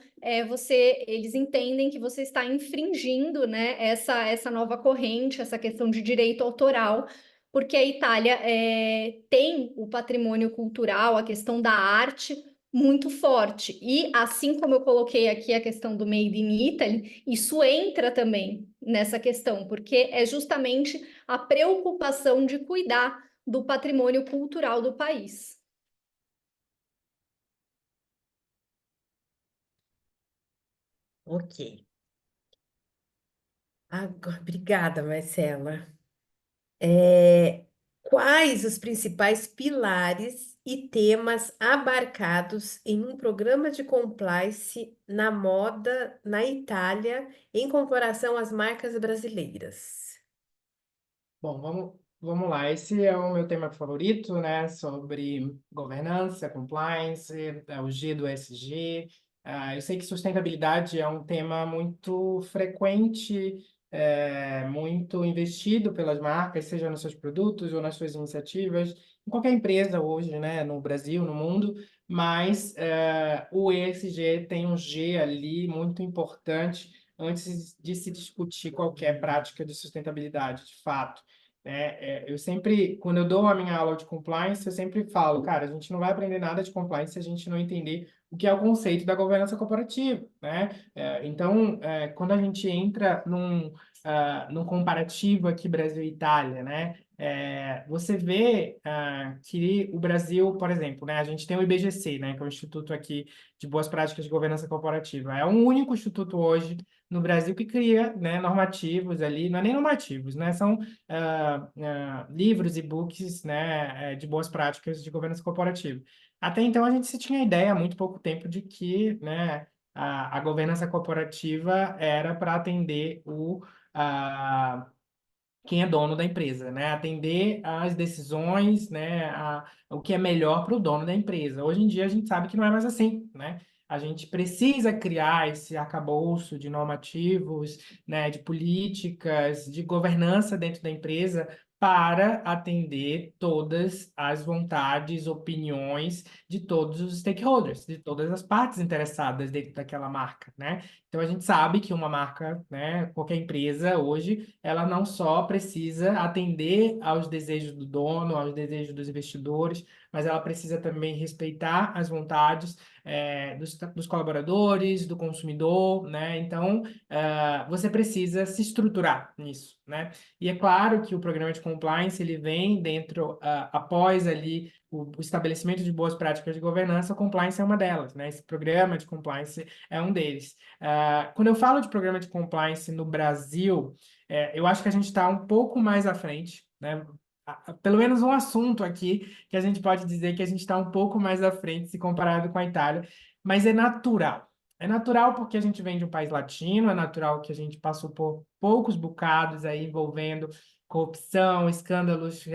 eles entendem que você está infringindo, né, essa nova corrente, essa questão de direito autoral, porque a Itália tem o patrimônio cultural, a questão da arte muito forte. E assim como eu coloquei aqui a questão do Made in Italy, isso entra também nessa questão, porque é justamente a preocupação de cuidar do patrimônio cultural do país. Ok. Obrigada, Marcela. Quais os principais pilares e temas abarcados em um programa de compliance na moda na Itália em comparação às marcas brasileiras? Bom, vamos lá. Esse é o meu tema favorito, né? Sobre governança, compliance, o G do ESG. Eu sei que sustentabilidade é um tema muito frequente muito investido pelas marcas, seja nos seus produtos ou nas suas iniciativas, em qualquer empresa hoje, né, no Brasil, no mundo, mas o ESG tem um G ali muito importante antes de se discutir qualquer prática de sustentabilidade, de fato. Eu sempre, quando eu dou a minha aula de compliance, eu sempre falo, cara, a gente não vai aprender nada de compliance se a gente não entender o que é o conceito da governança corporativa, né? Então, quando a gente entra num comparativo aqui Brasil e Itália, né? Você vê que o Brasil, por exemplo, né? A gente tem o IBGC, né? Que é o Instituto aqui de Boas Práticas de Governança Corporativa. É o único instituto hoje no Brasil que cria, né, normativos ali, não é nem normativos, né? São livros e books, né, de boas práticas de governança corporativa. Até então, a gente se tinha ideia há muito pouco tempo de que, né, a governança corporativa era para atender quem é dono da empresa, né? Atender às decisões, né? O que é melhor para o dono da empresa. Hoje em dia, a gente sabe que não é mais assim, né? A gente precisa criar esse arcabouço de normativos, né, de políticas, de governança dentro da empresa para atender todas as vontades, opiniões de todos os stakeholders, de todas as partes interessadas dentro daquela marca, né? Então a gente sabe que uma marca, né, qualquer empresa hoje, ela não só precisa atender aos desejos do dono, aos desejos dos investidores, mas ela precisa também respeitar as vontades dos colaboradores, do consumidor, né? Então, você precisa se estruturar nisso, né? E é claro que o programa de compliance, ele vem dentro, após ali o estabelecimento de boas práticas de governança, o compliance é uma delas, né? Esse programa de compliance é um deles. Quando eu falo de programa de compliance no Brasil, eu acho que a gente está um pouco mais à frente, né? Pelo menos um assunto aqui que a gente pode dizer que a gente está um pouco mais à frente se comparado com a Itália, mas é natural. É natural porque a gente vem de um país latino, é natural que a gente passou por poucos bocados aí envolvendo corrupção, escândalos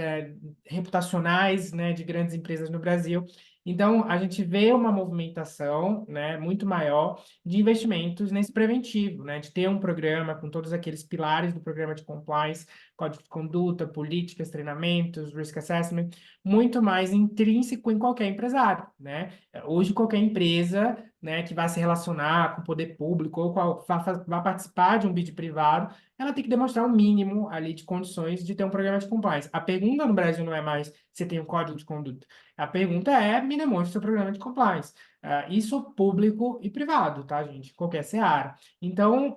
reputacionais, né, de grandes empresas no Brasil. Então, a gente vê uma movimentação, né, muito maior de investimentos nesse preventivo, né, de ter um programa com todos aqueles pilares do programa de compliance, código de conduta, políticas, treinamentos, risk assessment, muito mais intrínseco em qualquer empresário, né? Hoje, qualquer empresa, né, que vai se relacionar com o poder público ou vai participar de um bid privado, ela tem que demonstrar o mínimo ali de condições de ter um programa de compliance. A pergunta no Brasil não é mais se tem um código de conduta. A pergunta é, me demonstre seu programa de compliance. Isso público e privado, tá, gente? Qualquer seara. Então,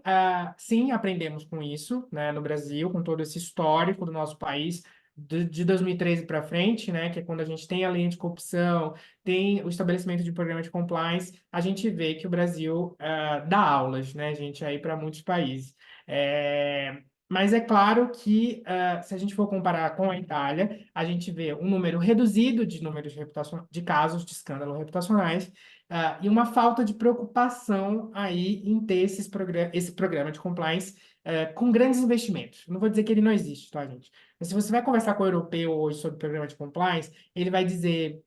sim, aprendemos com isso, né, no Brasil, com todo esse histórico do nosso país, de 2013 para frente, né, que é quando a gente tem a lei de corrupção, tem o estabelecimento de programa de compliance, a gente vê que o Brasil dá aulas, né, gente, aí para muitos países. Mas é claro que, se a gente for comparar com a Itália, a gente vê um número reduzido de números de casos de escândalo reputacionais, e uma falta de preocupação aí em ter esse programa de compliance com grandes investimentos. Não vou dizer que ele não existe, tá, gente? Mas se você vai conversar com o europeu hoje sobre programa de compliance, ele vai dizer,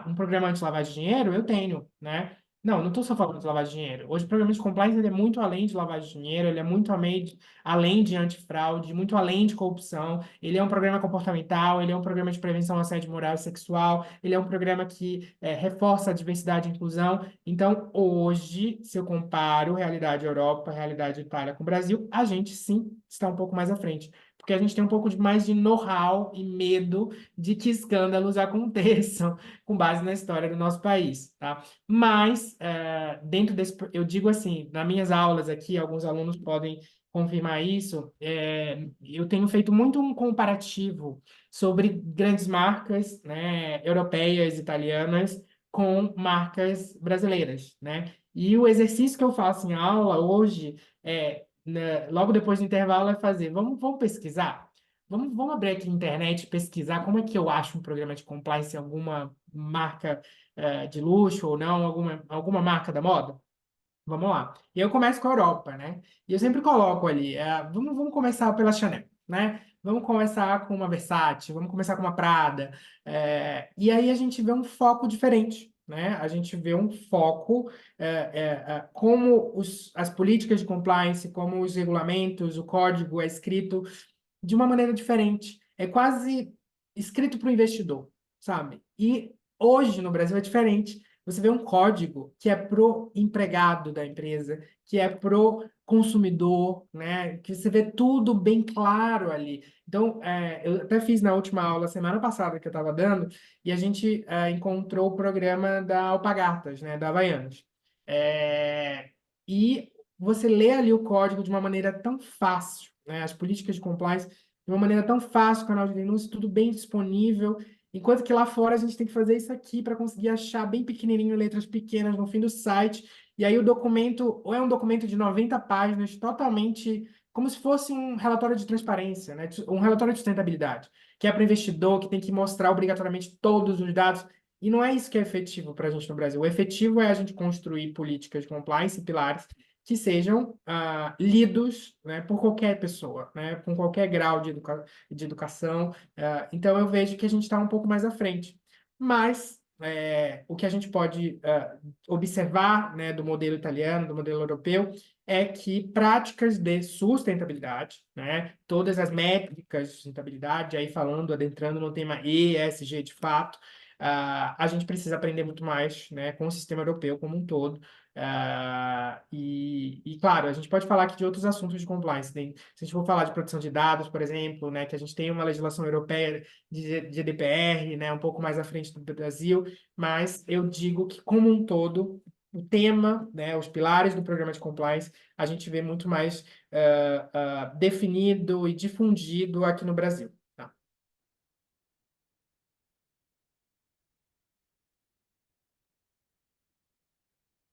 um programa anti-lavagem de dinheiro? Eu tenho, né? Não estou só falando de lavagem de dinheiro. Hoje o programa de compliance ele é muito além de lavagem de dinheiro, ele é muito além de antifraude, muito além de corrupção. Ele é um programa comportamental, ele é um programa de prevenção ao assédio moral e sexual, ele é um programa que reforça a diversidade e inclusão. Então, hoje, se eu comparo realidade Europa, realidade Itália com o Brasil, a gente sim está um pouco mais à frente. Porque a gente tem um pouco mais de know-how e medo de que escândalos aconteçam com base na história do nosso país, tá? Mas, dentro desse, eu digo assim, nas minhas aulas aqui, alguns alunos podem confirmar isso, eu tenho feito muito um comparativo sobre grandes marcas, né, europeias, italianas, com marcas brasileiras, né? E o exercício que eu faço em aula hoje, logo depois do intervalo, é fazer, vamos pesquisar? Vamos abrir aqui a internet e pesquisar como é que eu acho um programa de compliance em alguma marca de luxo ou não, alguma marca da moda? Vamos lá. E eu começo com a Europa, né? E eu sempre coloco ali, vamos começar pela Chanel, né? Vamos começar com uma Versace, vamos começar com uma Prada. E aí a gente vê um foco diferente, né? A gente vê um foco como as políticas de compliance, como os regulamentos, o código é escrito de uma maneira diferente. É quase escrito para o investidor, sabe? E hoje no Brasil é diferente. Você vê um código que é pro empregado da empresa, que é pro consumidor, né? Que você vê tudo bem claro ali. Então, eu até fiz na última aula, semana passada, que eu estava dando, e a gente encontrou o programa da Alpargatas, né? Da Havaianas. E você lê ali o código de uma maneira tão fácil, né? As políticas de compliance de uma maneira tão fácil, canal de denúncia, tudo bem disponível. Enquanto que lá fora a gente tem que fazer isso aqui para conseguir achar bem pequenininho, letras pequenas no fim do site. E aí o documento, ou é um documento de 90 páginas, totalmente como se fosse um relatório de transparência, né? Um relatório de sustentabilidade, que é para o investidor, que tem que mostrar obrigatoriamente todos os dados. E não é isso que é efetivo para a gente no Brasil. O efetivo é a gente construir políticas de compliance e pilares que sejam lidos, né, por qualquer pessoa, né, com qualquer grau de educação. Então, eu vejo que a gente está um pouco mais à frente. Mas o que a gente pode observar, né, do modelo italiano, do modelo europeu, é que práticas de sustentabilidade, né, todas as métricas de sustentabilidade, aí falando, adentrando no tema ESG de fato, a gente precisa aprender muito mais, né, com o sistema europeu como um todo. Claro, a gente pode falar aqui de outros assuntos de compliance. Se a gente for falar de proteção de dados, por exemplo, né, que a gente tem uma legislação europeia de GDPR, né, um pouco mais à frente do Brasil, mas eu digo que, como um todo, o tema, né, os pilares do programa de compliance, a gente vê muito mais definido e difundido aqui no Brasil. Tá?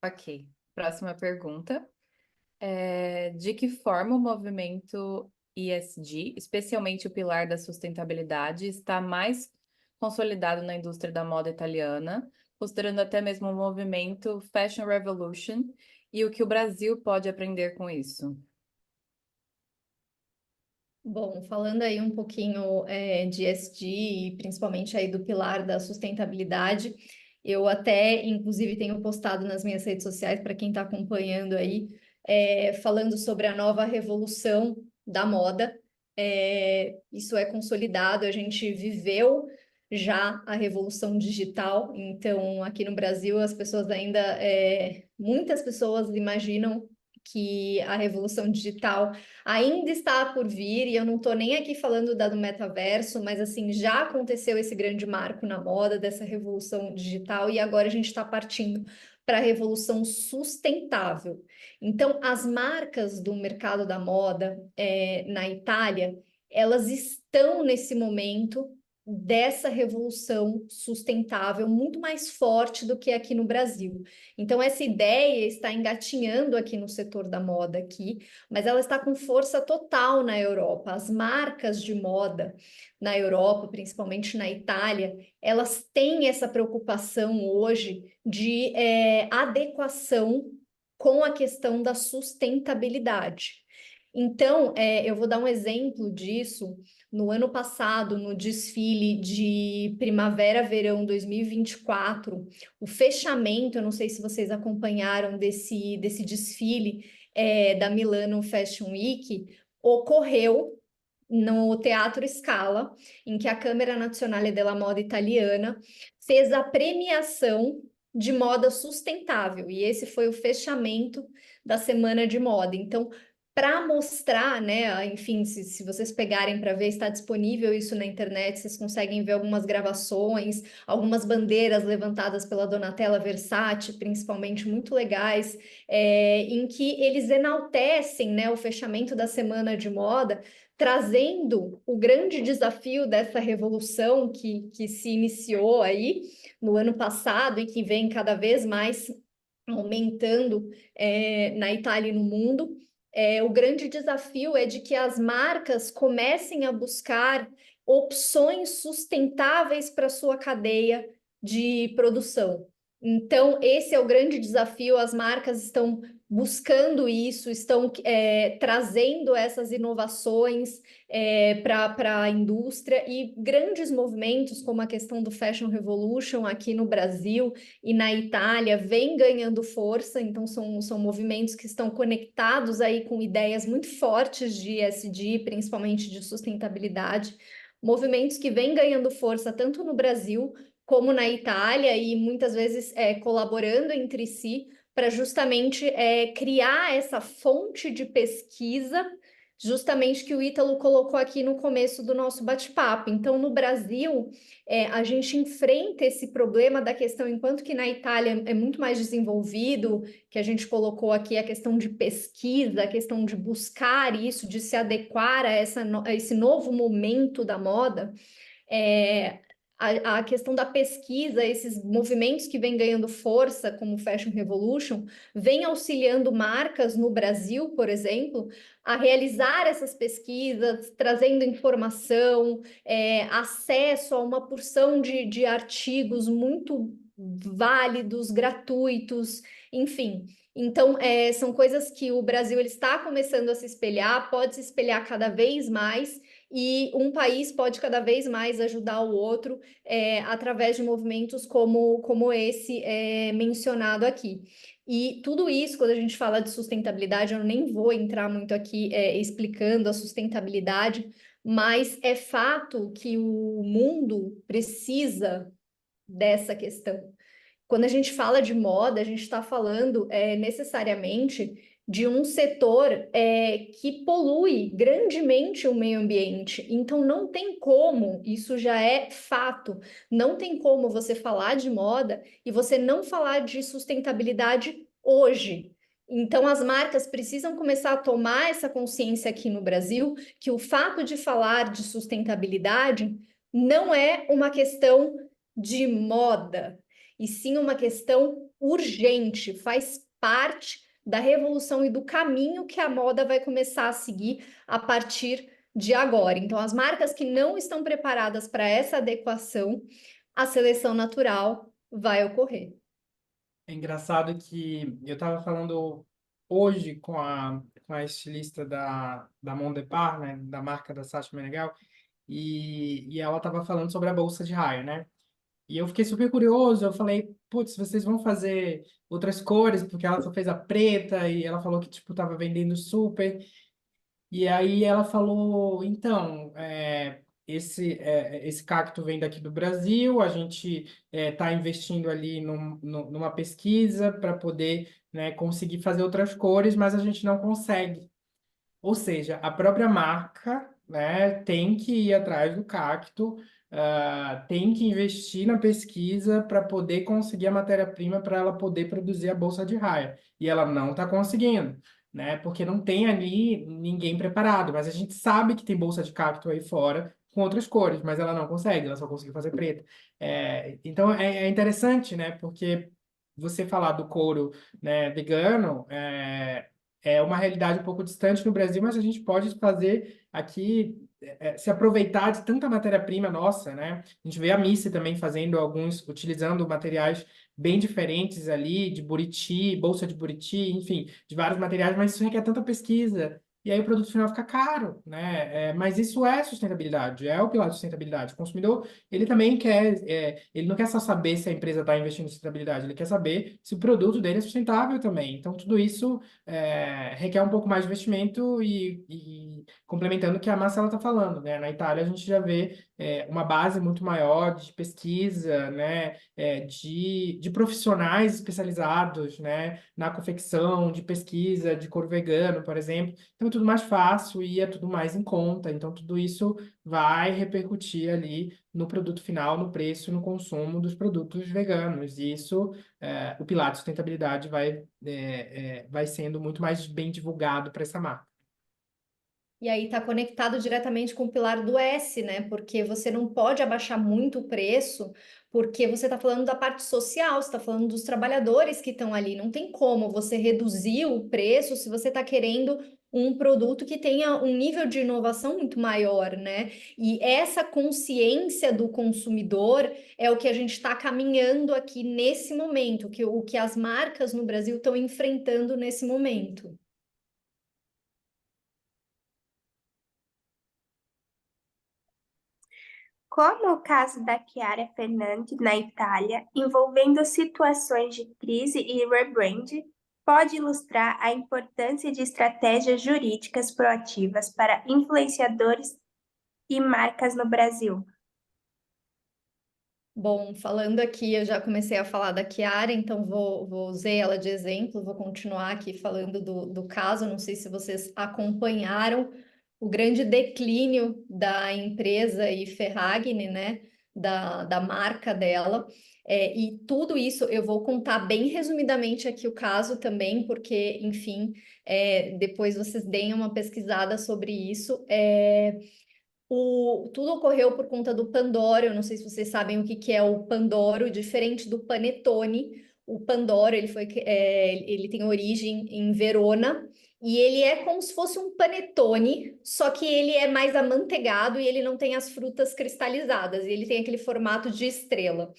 Ok. Próxima pergunta. De que forma o movimento ESG, especialmente o pilar da sustentabilidade, está mais consolidado na indústria da moda italiana, considerando até mesmo o movimento Fashion Revolution, e o que o Brasil pode aprender com isso? Bom, falando aí um pouquinho de ESG e principalmente aí do pilar da sustentabilidade, eu até, inclusive, tenho postado nas minhas redes sociais para quem está acompanhando aí, falando sobre a nova revolução da moda. Isso é consolidado, a gente viveu já a revolução digital, então aqui no Brasil as pessoas ainda, muitas pessoas imaginam que a revolução digital ainda está por vir, e eu não estou nem aqui falando do metaverso, mas assim, já aconteceu esse grande marco na moda dessa revolução digital, e agora a gente está partindo para a revolução sustentável. Então, as marcas do mercado da moda na Itália, elas estão nesse momento dessa revolução sustentável muito mais forte do que aqui no Brasil. Então, essa ideia está engatinhando aqui no setor da moda aqui, mas ela está com força total na Europa. As marcas de moda na Europa, principalmente na Itália, elas têm essa preocupação hoje de adequação com a questão da sustentabilidade. Então, eu vou dar um exemplo disso. No ano passado, no desfile de Primavera-Verão 2024, o fechamento, eu não sei se vocês acompanharam desse desfile da Milano Fashion Week, ocorreu no Teatro Scala, em que a Câmara Nazionale della Moda Italiana fez a premiação de moda sustentável, e esse foi o fechamento da Semana de Moda. Então, para mostrar, né, enfim, se vocês pegarem para ver, está disponível isso na internet, vocês conseguem ver algumas gravações, algumas bandeiras levantadas pela Donatella Versace, principalmente, muito legais, em que eles enaltecem, né, o fechamento da Semana de Moda, trazendo o grande desafio dessa revolução que se iniciou aí no ano passado e que vem cada vez mais aumentando na Itália e no mundo. O grande desafio é de que as marcas comecem a buscar opções sustentáveis para sua cadeia de produção. Então, esse é o grande desafio. As marcas estão buscando isso, estão trazendo essas inovações para a indústria, e grandes movimentos como a questão do Fashion Revolution aqui no Brasil e na Itália vem ganhando força. Então são movimentos que estão conectados aí com ideias muito fortes de ESG, principalmente de sustentabilidade, movimentos que vêm ganhando força tanto no Brasil como na Itália, e muitas vezes colaborando entre si para justamente criar essa fonte de pesquisa, justamente que o Ítalo colocou aqui no começo do nosso bate-papo. Então, no Brasil, a gente enfrenta esse problema da questão, enquanto que na Itália é muito mais desenvolvido, que a gente colocou aqui a questão de pesquisa, a questão de buscar isso, de se adequar a esse novo momento da moda. A questão da pesquisa, esses movimentos que vêm ganhando força, como o Fashion Revolution, vem auxiliando marcas no Brasil, por exemplo, a realizar essas pesquisas, trazendo informação, acesso a uma porção de artigos muito válidos, gratuitos, enfim. Então, são coisas que o Brasil ele está começando a se espelhar, pode se espelhar cada vez mais, e um país pode cada vez mais ajudar o outro através de movimentos como esse mencionado aqui. E tudo isso, quando a gente fala de sustentabilidade, eu nem vou entrar muito aqui explicando a sustentabilidade, mas é fato que o mundo precisa dessa questão. Quando a gente fala de moda, a gente está falando necessariamente de um setor que polui grandemente o meio ambiente. Então, não tem como, isso já é fato, não tem como você falar de moda e você não falar de sustentabilidade hoje. Então, as marcas precisam começar a tomar essa consciência aqui no Brasil, que o fato de falar de sustentabilidade não é uma questão de moda, e sim uma questão urgente, faz parte da revolução e do caminho que a moda vai começar a seguir a partir de agora. Então, as marcas que não estão preparadas para essa adequação, a seleção natural vai ocorrer. É engraçado que eu estava falando hoje com a estilista da Mon Depart, né, da marca da Sacha Meneghel, e ela estava falando sobre a bolsa de raia, né? E eu fiquei super curioso, eu falei, putz, vocês vão fazer outras cores, porque ela só fez a preta, e ela falou que, tipo, tava vendendo super. E aí ela falou, então, esse cacto vem daqui do Brasil, a gente está investindo ali numa pesquisa para poder, né, conseguir fazer outras cores, mas a gente não consegue. Ou seja, a própria marca, né, tem que ir atrás do cacto, tem que investir na pesquisa para poder conseguir a matéria-prima para ela poder produzir a bolsa de raia. E ela não está conseguindo, né, porque não tem ali ninguém preparado. Mas a gente sabe que tem bolsa de cacto aí fora com outras cores, mas ela não consegue, ela só conseguiu fazer preta. Então é interessante, né, porque você falar do couro, né, vegano, é uma realidade um pouco distante no Brasil, mas a gente pode fazer aqui, se aproveitar de tanta matéria-prima nossa, né? A gente vê a Missy também fazendo utilizando materiais bem diferentes ali, de buriti, bolsa de buriti, enfim, de vários materiais, mas isso requer tanta pesquisa. E aí o produto final fica caro, né? Mas isso é sustentabilidade, é o pilar de sustentabilidade. O consumidor, ele também quer, ele não quer só saber se a empresa está investindo em sustentabilidade, ele quer saber se o produto dele é sustentável também. Então, tudo isso requer um pouco mais de investimento e complementando o que a Marcela está falando, né? Na Itália, a gente já vê uma base muito maior de pesquisa, né? De profissionais especializados, né? Na confecção, de pesquisa, de couro vegano, por exemplo. Então, é tudo mais fácil e é tudo mais em conta. Então, tudo isso vai repercutir ali no produto final, no preço, no consumo dos produtos veganos. E isso, o pilar de sustentabilidade vai sendo muito mais bem divulgado para essa marca. E aí está conectado diretamente com o pilar do S, né? Porque você não pode abaixar muito o preço, porque você está falando da parte social, você está falando dos trabalhadores que estão ali. Não tem como você reduzir o preço se você está querendo um produto que tenha um nível de inovação muito maior, né? E essa consciência do consumidor é o que a gente está caminhando aqui nesse momento, o que as marcas no Brasil estão enfrentando nesse momento. Como o caso da Chiara Ferragni na Itália, envolvendo situações de crise e rebrand, pode ilustrar a importância de estratégias jurídicas proativas para influenciadores e marcas no Brasil. Bom, falando aqui, eu já comecei a falar da Chiara, então vou usar ela de exemplo, vou continuar aqui falando do caso. Não sei se vocês acompanharam o grande declínio da empresa e Ferragni, né, da marca dela. E tudo isso eu vou contar bem resumidamente aqui o caso também, porque, enfim, depois vocês deem uma pesquisada sobre isso. Tudo ocorreu por conta do Pandoro. Eu não sei se vocês sabem o que é o Pandoro, diferente do Panetone. O Pandoro, ele tem origem em Verona e ele é como se fosse um panetone, só que ele é mais amanteigado e ele não tem as frutas cristalizadas, e ele tem aquele formato de estrela.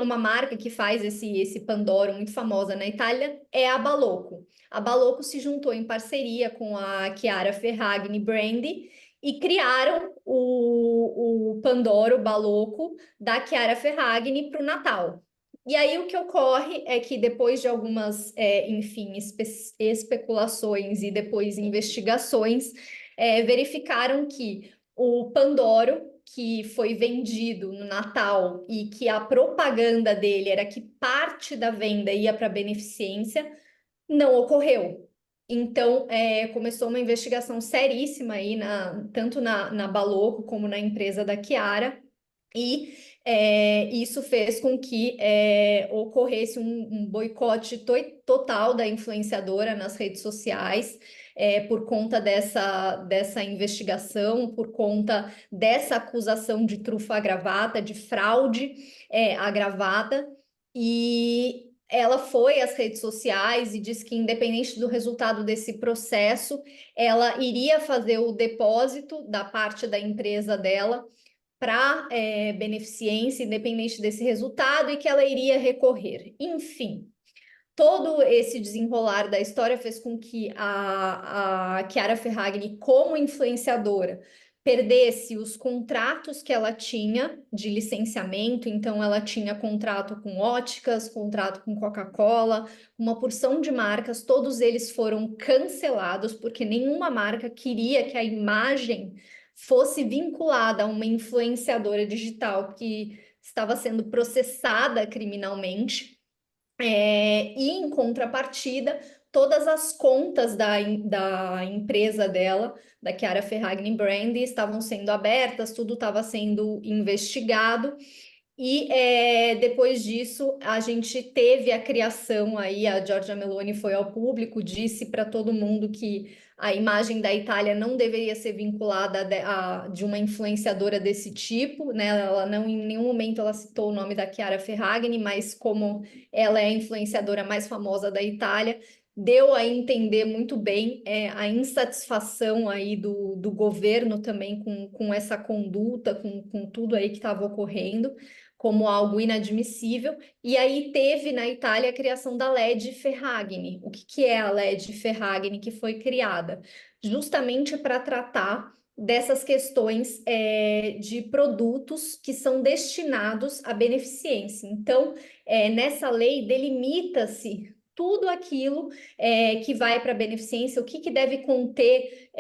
Uma marca que faz esse Pandoro muito famosa na Itália é a Balocco. A Balocco se juntou em parceria com a Chiara Ferragni Brandy e criaram o Pandoro Balocco da Chiara Ferragni para o Natal. E aí o que ocorre é que depois de algumas, enfim, especulações e depois investigações, verificaram que o Pandoro, que foi vendido no Natal e que a propaganda dele era que parte da venda ia para beneficência, não ocorreu. Então, começou uma investigação seríssima aí, tanto na Balocco como na empresa da Chiara, e isso fez com que ocorresse um boicote total da influenciadora nas redes sociais, por conta dessa investigação, por conta dessa acusação de trufa agravada, de fraude agravada, e ela foi às redes sociais e disse que, independente do resultado desse processo, ela iria fazer o depósito da parte da empresa dela para beneficência, independente desse resultado, e que ela iria recorrer. Enfim, todo esse desenrolar da história fez com que a Chiara Ferragni, como influenciadora, perdesse os contratos que ela tinha de licenciamento. Então ela tinha contrato com óticas, contrato com Coca-Cola, uma porção de marcas, todos eles foram cancelados porque nenhuma marca queria que a imagem fosse vinculada a uma influenciadora digital que estava sendo processada criminalmente. E em contrapartida, todas as contas da empresa dela, da Chiara Ferragni Brandy, estavam sendo abertas, tudo estava sendo investigado. E depois disso, a gente teve a criação aí, a Giorgia Meloni foi ao público, disse para todo mundo que a imagem da Itália não deveria ser vinculada de uma influenciadora desse tipo, né? Ela não, em nenhum momento ela citou o nome da Chiara Ferragni, mas como ela é a influenciadora mais famosa da Itália, deu a entender muito bem a insatisfação aí do governo também com essa conduta, com tudo aí que estava ocorrendo, como algo inadmissível. E aí teve na Itália a criação da LED Ferragni. O que é a LED Ferragni que foi criada? Justamente para tratar dessas questões de produtos que são destinados à beneficência. Então, nessa lei delimita-se tudo aquilo que vai para a beneficência, o que deve conter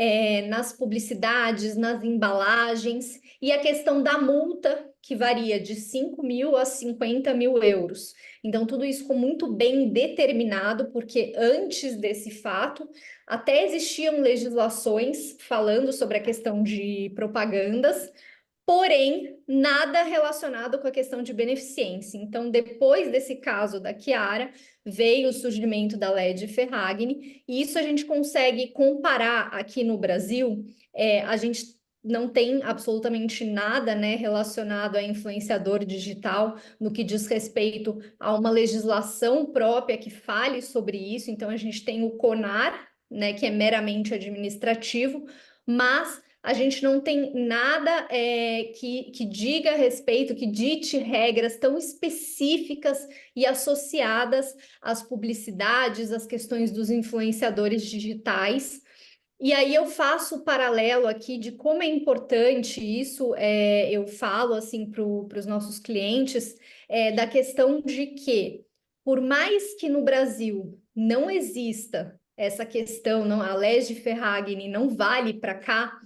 nas publicidades, nas embalagens, e a questão da multa, que varia de 5 mil a 50 mil euros. Então, tudo isso ficou muito bem determinado, porque antes desse fato, até existiam legislações falando sobre a questão de propagandas, porém, nada relacionado com a questão de beneficência. Então, depois desse caso da Chiara, veio o surgimento da LED Ferragni, e isso a gente consegue comparar aqui no Brasil. A gente não tem absolutamente nada, né, relacionado a influenciador digital no que diz respeito a uma legislação própria que fale sobre isso. Então, a gente tem o CONAR, né, que é meramente administrativo, mas a gente não tem nada que diga a respeito, que dite regras tão específicas e associadas às publicidades, às questões dos influenciadores digitais. E aí eu faço o paralelo aqui de como é importante isso, eu falo assim para os nossos clientes, da questão de que, por mais que no Brasil não exista essa questão, não, a Lei de Ferragni não vale para cá,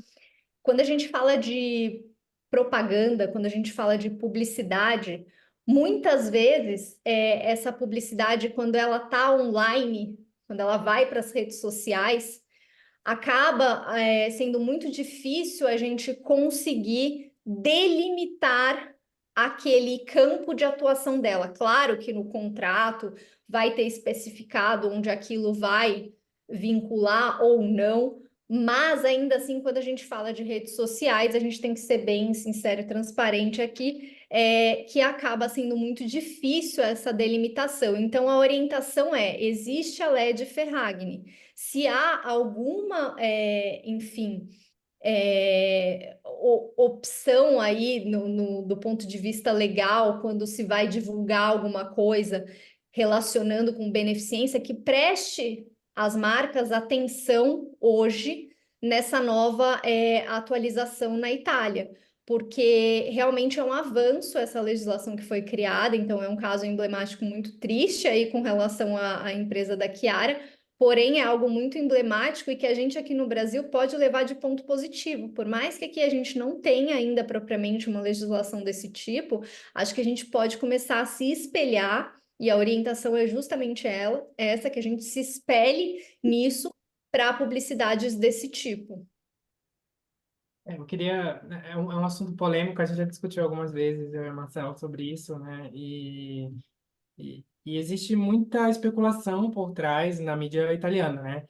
quando a gente fala de propaganda, quando a gente fala de publicidade, muitas vezes essa publicidade, quando ela está online, quando ela vai para as redes sociais, acaba sendo muito difícil a gente conseguir delimitar aquele campo de atuação dela. Claro que no contrato vai ter especificado onde aquilo vai vincular ou não, mas ainda assim, quando a gente fala de redes sociais, a gente tem que ser bem sincero e transparente aqui, que acaba sendo muito difícil essa delimitação. Então, a orientação existe a LED Ferragni. Se há alguma, enfim, opção aí do ponto de vista legal, quando se vai divulgar alguma coisa relacionando com beneficência, que preste as marcas atenção hoje nessa nova atualização na Itália, porque realmente é um avanço essa legislação que foi criada, então é um caso emblemático muito triste aí com relação à empresa da Chiara, porém é algo muito emblemático e que a gente aqui no Brasil pode levar de ponto positivo. Por mais que aqui a gente não tenha ainda propriamente uma legislação desse tipo, acho que a gente pode começar a se espelhar, e a orientação é justamente essa, que a gente se espelhe nisso para publicidades desse tipo. Eu queria. É um assunto polêmico, a gente já discutiu algumas vezes, eu e o Marcelo, sobre isso, né? E existe muita especulação por trás na mídia italiana, né?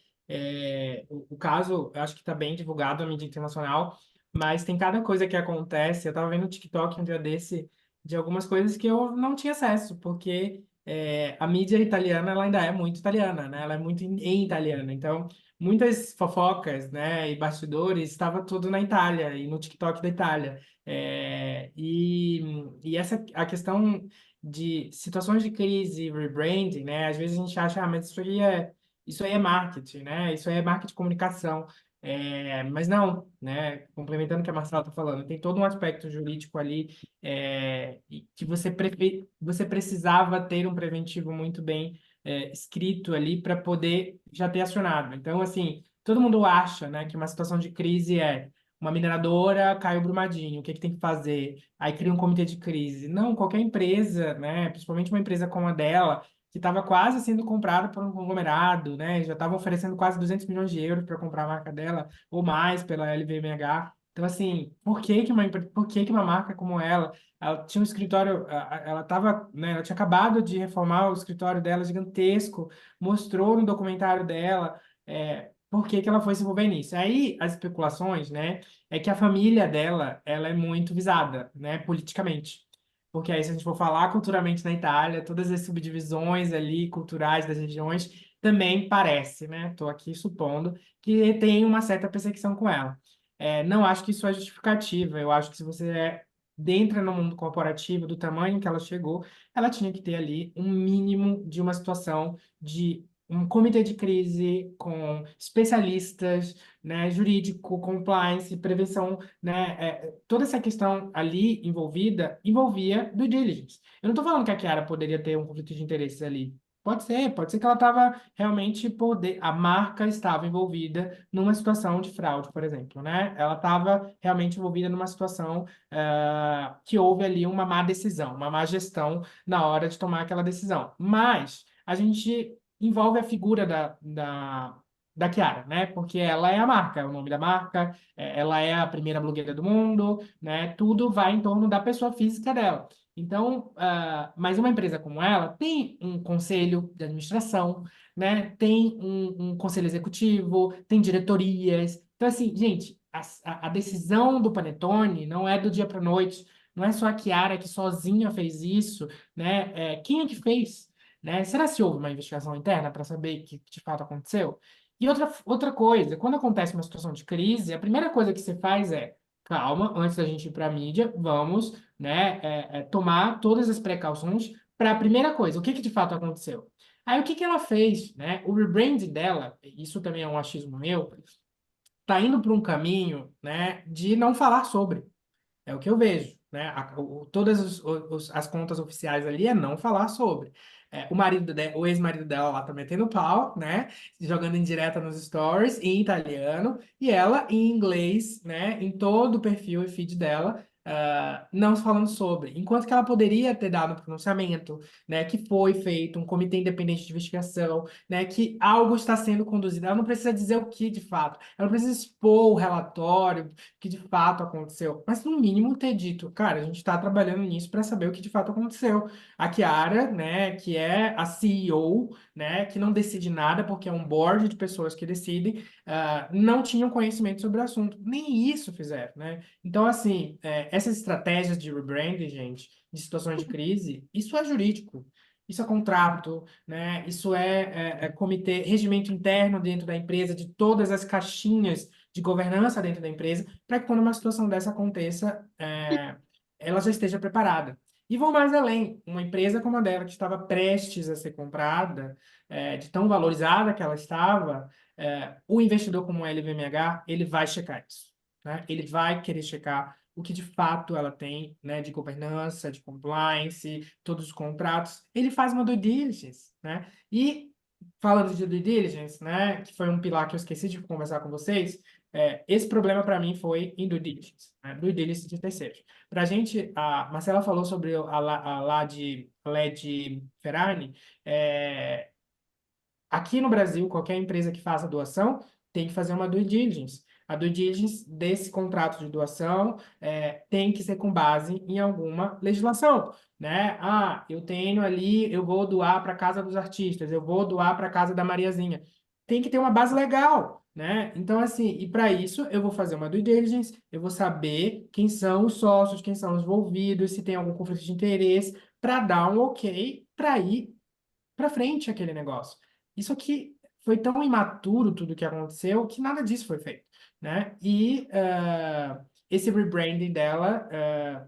O caso, eu acho que está bem divulgado na mídia internacional, mas tem cada coisa que acontece. Eu estava vendo no TikTok um dia desse de algumas coisas que eu não tinha acesso, porque a mídia italiana ela ainda é muito italiana, né? Ela é muito em italiano. Então, muitas fofocas, né, e bastidores estava tudo na Itália e no TikTok da Itália. E essa a questão de situações de crise e rebranding, né? Às vezes a gente acha, mas isso aí é marketing, né? Isso aí é marketing de comunicação. Mas não, né? Complementando o que a Marcela está falando, tem todo um aspecto jurídico ali e que você precisava ter um preventivo muito bem escrito ali para poder já ter acionado. Então, assim, todo mundo acha, né, que uma situação de crise é uma mineradora caiu Brumadinho, o que que tem que fazer? Aí cria um comitê de crise. Não, qualquer empresa, né, principalmente uma empresa como a dela, que estava quase sendo comprada por um conglomerado, né, já estava oferecendo quase 200 milhões de euros para comprar a marca dela, ou mais pela LVMH. Então, assim, por que que uma marca como ela tinha um escritório, ela estava, né, ela tinha acabado de reformar o escritório dela gigantesco, mostrou no documentário dela, por que que ela foi se envolver nisso. Aí, as especulações, né, é que a família dela, ela é muito visada, né, politicamente. Porque aí, se a gente for falar culturalmente na Itália, todas as subdivisões ali, culturais das regiões, também parece, né, estou aqui supondo, que tem uma certa perseguição com ela. Não acho que isso é justificativa, eu acho que se você entra no mundo corporativo, do tamanho que ela chegou, ela tinha que ter ali um mínimo de uma situação de um comitê de crise com especialistas, né, jurídico, compliance, prevenção, né, toda essa questão ali envolvia due diligence. Eu não estou falando que a Chiara poderia ter um conflito de interesses ali. Pode ser que ela estava realmente a marca estava envolvida numa situação de fraude, por exemplo, né? Ela estava realmente envolvida numa situação que houve ali uma má decisão, uma má gestão na hora de tomar aquela decisão. Mas a gente envolve a figura da Chiara, né? Porque ela é a marca, é o nome da marca, ela é a primeira blogueira do mundo, né? Tudo vai em torno da pessoa física dela. Então, mas uma empresa como ela tem um conselho de administração, né? Tem um conselho executivo, tem diretorias. Então, assim, gente, a decisão do Panetone não é do dia para a noite, não é só a Chiara que sozinha fez isso, né? Quem é que fez? Né? Será que houve uma investigação interna para saber o que de fato aconteceu? E outra coisa, quando acontece uma situação de crise, a primeira coisa que você faz é, calma, antes da gente ir para a mídia, vamos, né, tomar todas as precauções para a primeira coisa, o que que de fato aconteceu? Aí o que que ela fez, né? O rebranding dela, isso também é um achismo meu, tá indo para um caminho, né, de não falar sobre. É o que eu vejo, né? Todas as contas oficiais ali é não falar sobre. O ex-marido dela lá tá metendo pau, né? Jogando em direta nos stories, em italiano, e ela em inglês, né? Em todo o perfil e feed dela, não falando sobre. Enquanto que ela poderia ter dado um pronunciamento, né? Que foi feito um comitê independente de investigação, né? Que algo está sendo conduzido. Ela não precisa dizer o que de fato. Ela não precisa expor o relatório que de fato aconteceu, mas no mínimo ter dito, cara, a gente está trabalhando nisso para saber o que de fato aconteceu. A Chiara, né, que é a CEO, né, que não decide nada porque é um board de pessoas que decidem, não tinham conhecimento sobre o assunto, nem isso fizeram, né? Então, assim, essas estratégias de rebranding, gente, de situações de crise, isso é jurídico. Isso é contrato, né? Isso é comitê, regimento interno dentro da empresa, de todas as caixinhas de governança dentro da empresa, para que quando uma situação dessa aconteça, ela já esteja preparada. E vou mais além, uma empresa como a dela, que estava prestes a ser comprada, de tão valorizada que ela estava, o investidor como o LVMH, ele vai checar isso, né? Ele vai querer checar o que de fato ela tem, né, de governança, de compliance, todos os contratos. Ele faz uma due diligence, né? E falando de due diligence, né, que foi um pilar que eu esqueci de conversar com vocês, esse problema para mim foi em due diligence, né? Due diligence de terceiros. Para a gente, a Marcela falou sobre a LED Ferrari. Aqui no Brasil, qualquer empresa que faça doação tem que fazer uma due diligence. A due diligence desse contrato de doação tem que ser com base em alguma legislação, né? Ah, eu tenho ali, eu vou doar para a Casa dos Artistas, eu vou doar para a Casa da Mariazinha. Tem que ter uma base legal, né? Então, assim, e para isso eu vou fazer uma due diligence, eu vou saber quem são os sócios, quem são os envolvidos, se tem algum conflito de interesse, para dar um ok para ir para frente aquele negócio. Isso aqui foi tão imaturo tudo que aconteceu que nada disso foi feito, né? E esse rebranding dela,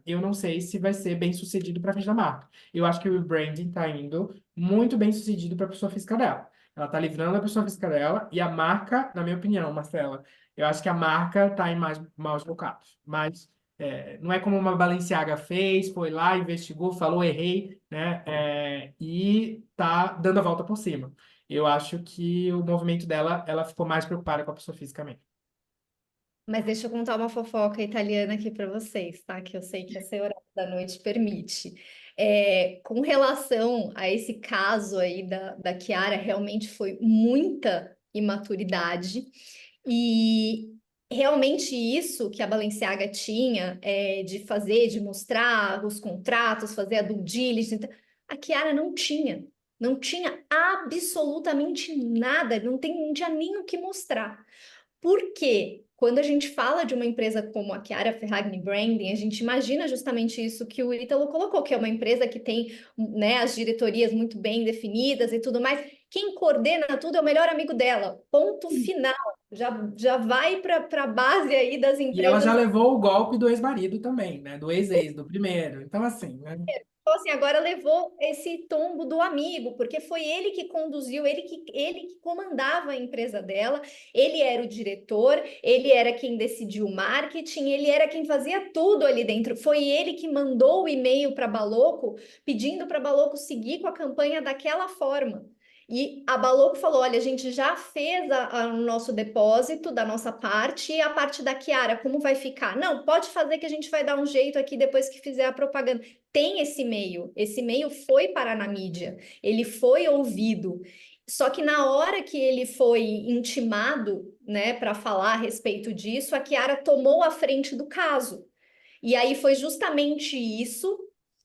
eu não sei se vai ser bem sucedido para frente da marca. Eu acho que o rebranding está indo muito bem sucedido para a pessoa física dela. Ela está livrando a pessoa física dela e a marca, na minha opinião, Marcela, eu acho que a marca está em maus bocados. Mas não é como uma Balenciaga fez, foi lá, investigou, falou, errei, né? E tá dando a volta por cima. Eu acho que o movimento dela, ela ficou mais preocupada com a pessoa fisicamente. Mas deixa eu contar uma fofoca italiana aqui para vocês, tá? Que eu sei que esse horário da noite permite. Com relação a esse caso aí da Chiara, realmente foi muita imaturidade. E realmente isso que a Balenciaga tinha de fazer, de mostrar os contratos, fazer a due diligence, a Chiara não tinha. Não tinha absolutamente nada, não tinha nem o que mostrar. Porque quando a gente fala de uma empresa como a Chiara Ferragni Branding, a gente imagina justamente isso que o Ítalo colocou, que é uma empresa que tem, né, as diretorias muito bem definidas e tudo mais. Quem coordena tudo é o melhor amigo dela. Ponto final. Já vai para a base aí das E ela já empresas. levou o golpe do ex-marido também, né? Do ex-ex, do primeiro. Então, assim, né? Então, assim, agora levou esse tombo do amigo, porque foi ele que conduziu, ele que comandava a empresa dela, ele era o diretor, ele era quem decidiu o marketing, ele era quem fazia tudo ali dentro. Foi ele que mandou o e-mail para a Baloco, pedindo para a Baloco seguir com a campanha daquela forma. E a Baloco falou: olha, a gente já fez o nosso depósito da nossa parte, e a parte da Chiara, como vai ficar? Não, pode fazer que a gente vai dar um jeito aqui depois que fizer a propaganda. Tem esse e-mail foi parar na mídia, ele foi ouvido. Só que na hora que ele foi intimado, né, para falar a respeito disso, a Chiara tomou a frente do caso. E aí foi justamente isso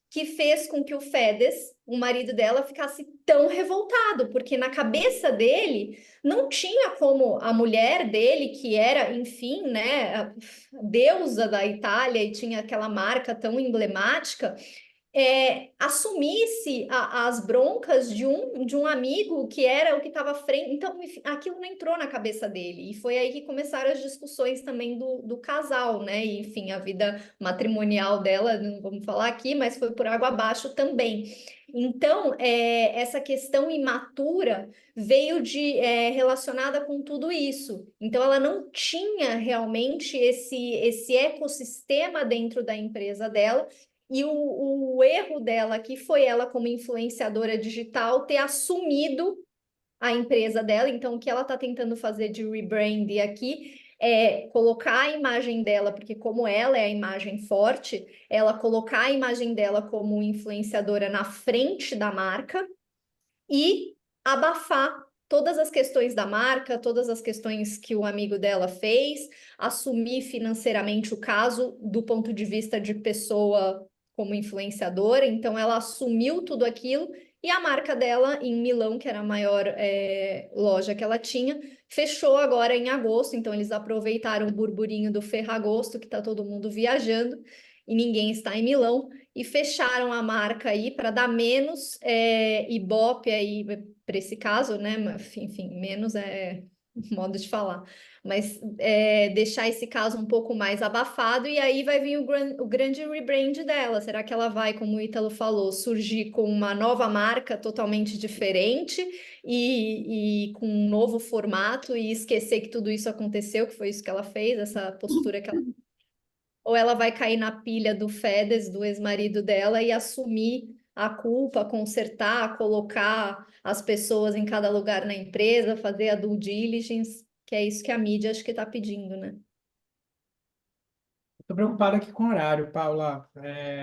que fez com que o Fedez, o marido dela, ficasse tão revoltado, porque na cabeça dele não tinha como a mulher dele, que era, enfim, né, a deusa da Itália e tinha aquela marca tão emblemática, assumisse as broncas de um amigo que era o que estava à frente. Então, enfim, aquilo não entrou na cabeça dele. E foi aí que começaram as discussões também do casal, né? E, enfim, a vida matrimonial dela, não vamos falar aqui, mas foi por água abaixo também. Então, essa questão imatura veio relacionada com tudo isso. Então, ela não tinha realmente esse ecossistema dentro da empresa dela. E o erro dela aqui foi ela, como influenciadora digital, ter assumido a empresa dela. Então, o que ela está tentando fazer de rebrand aqui é colocar a imagem dela, porque como ela é a imagem forte, ela colocar a imagem dela como influenciadora na frente da marca e abafar todas as questões da marca, todas as questões que o amigo dela fez, assumir financeiramente o caso do ponto de vista de pessoa como influenciadora. Então, ela assumiu tudo aquilo e a marca dela em Milão, que era a maior loja que ela tinha, fechou agora em agosto. Então, eles aproveitaram o burburinho do Ferragosto, que está todo mundo viajando e ninguém está em Milão, e fecharam a marca aí para dar menos ibope aí para esse caso, né? Enfim, menos é modo de falar, mas deixar esse caso um pouco mais abafado, e aí vai vir o grande rebrand dela. Será que ela vai, como o Ítalo falou, surgir com uma nova marca totalmente diferente e com um novo formato e esquecer que tudo isso aconteceu, que foi isso que ela fez, essa postura que ela... Ou ela vai cair na pilha do Fedez, do ex-marido dela, e assumir a culpa, consertar, colocar as pessoas em cada lugar na empresa, fazer a due diligence, que é isso que a mídia acho que está pedindo, né? Estou preocupado aqui com o horário, Paula.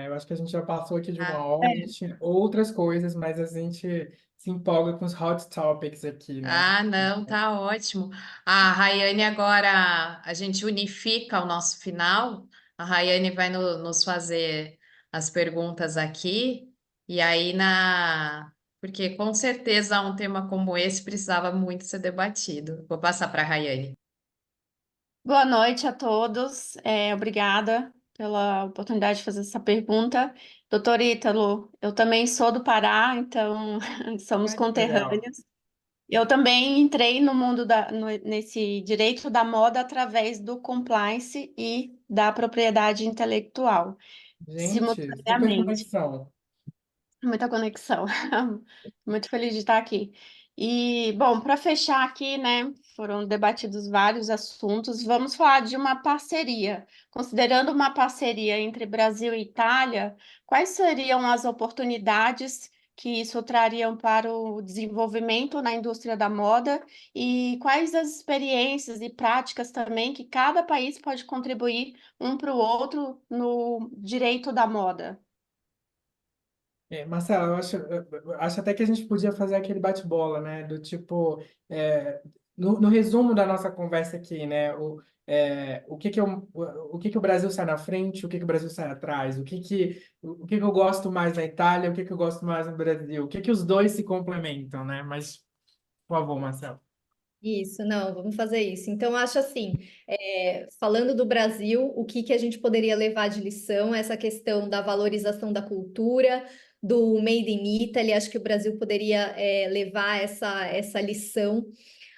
Eu acho que a gente já passou aqui de uma hora, a gente tinha outras coisas, mas a gente se empolga com os hot topics aqui, né? Ah, não, tá ótimo. A Rayane agora, a gente unifica o nosso final. A Rayane vai nos fazer as perguntas aqui, e aí porque com certeza um tema como esse precisava muito ser debatido. Vou passar para a Rayane. Boa noite a todos. Obrigada pela oportunidade de fazer essa pergunta. Doutor Ítalo, eu também sou do Pará, então somos Legal. conterrâneos. Eu também entrei no mundo nesse direito da moda através do compliance e da propriedade intelectual, Gente, super simultaneamente. conexão. Muita conexão. Muito feliz de estar aqui. E, bom, para fechar aqui, né, foram debatidos vários assuntos. Vamos falar de uma parceria. Considerando uma parceria entre Brasil e Itália, quais seriam as oportunidades que isso trariam para o desenvolvimento na indústria da moda e quais as experiências e práticas também que cada país pode contribuir um para o outro no direito da moda? Marcelo, eu acho até que a gente podia fazer aquele bate-bola, né? Do tipo, no resumo da nossa conversa aqui, né? O que que o Brasil sai na frente, o que que o Brasil sai atrás, o que que eu gosto mais na Itália, o que que eu gosto mais no Brasil, o que que os dois se complementam, né? Mas, por favor, Marcelo. Isso, não, vamos fazer isso. Então, acho assim, falando do Brasil, o que a gente poderia levar de lição, essa questão da valorização da cultura, do Made in Italy, acho que o Brasil poderia levar essa lição.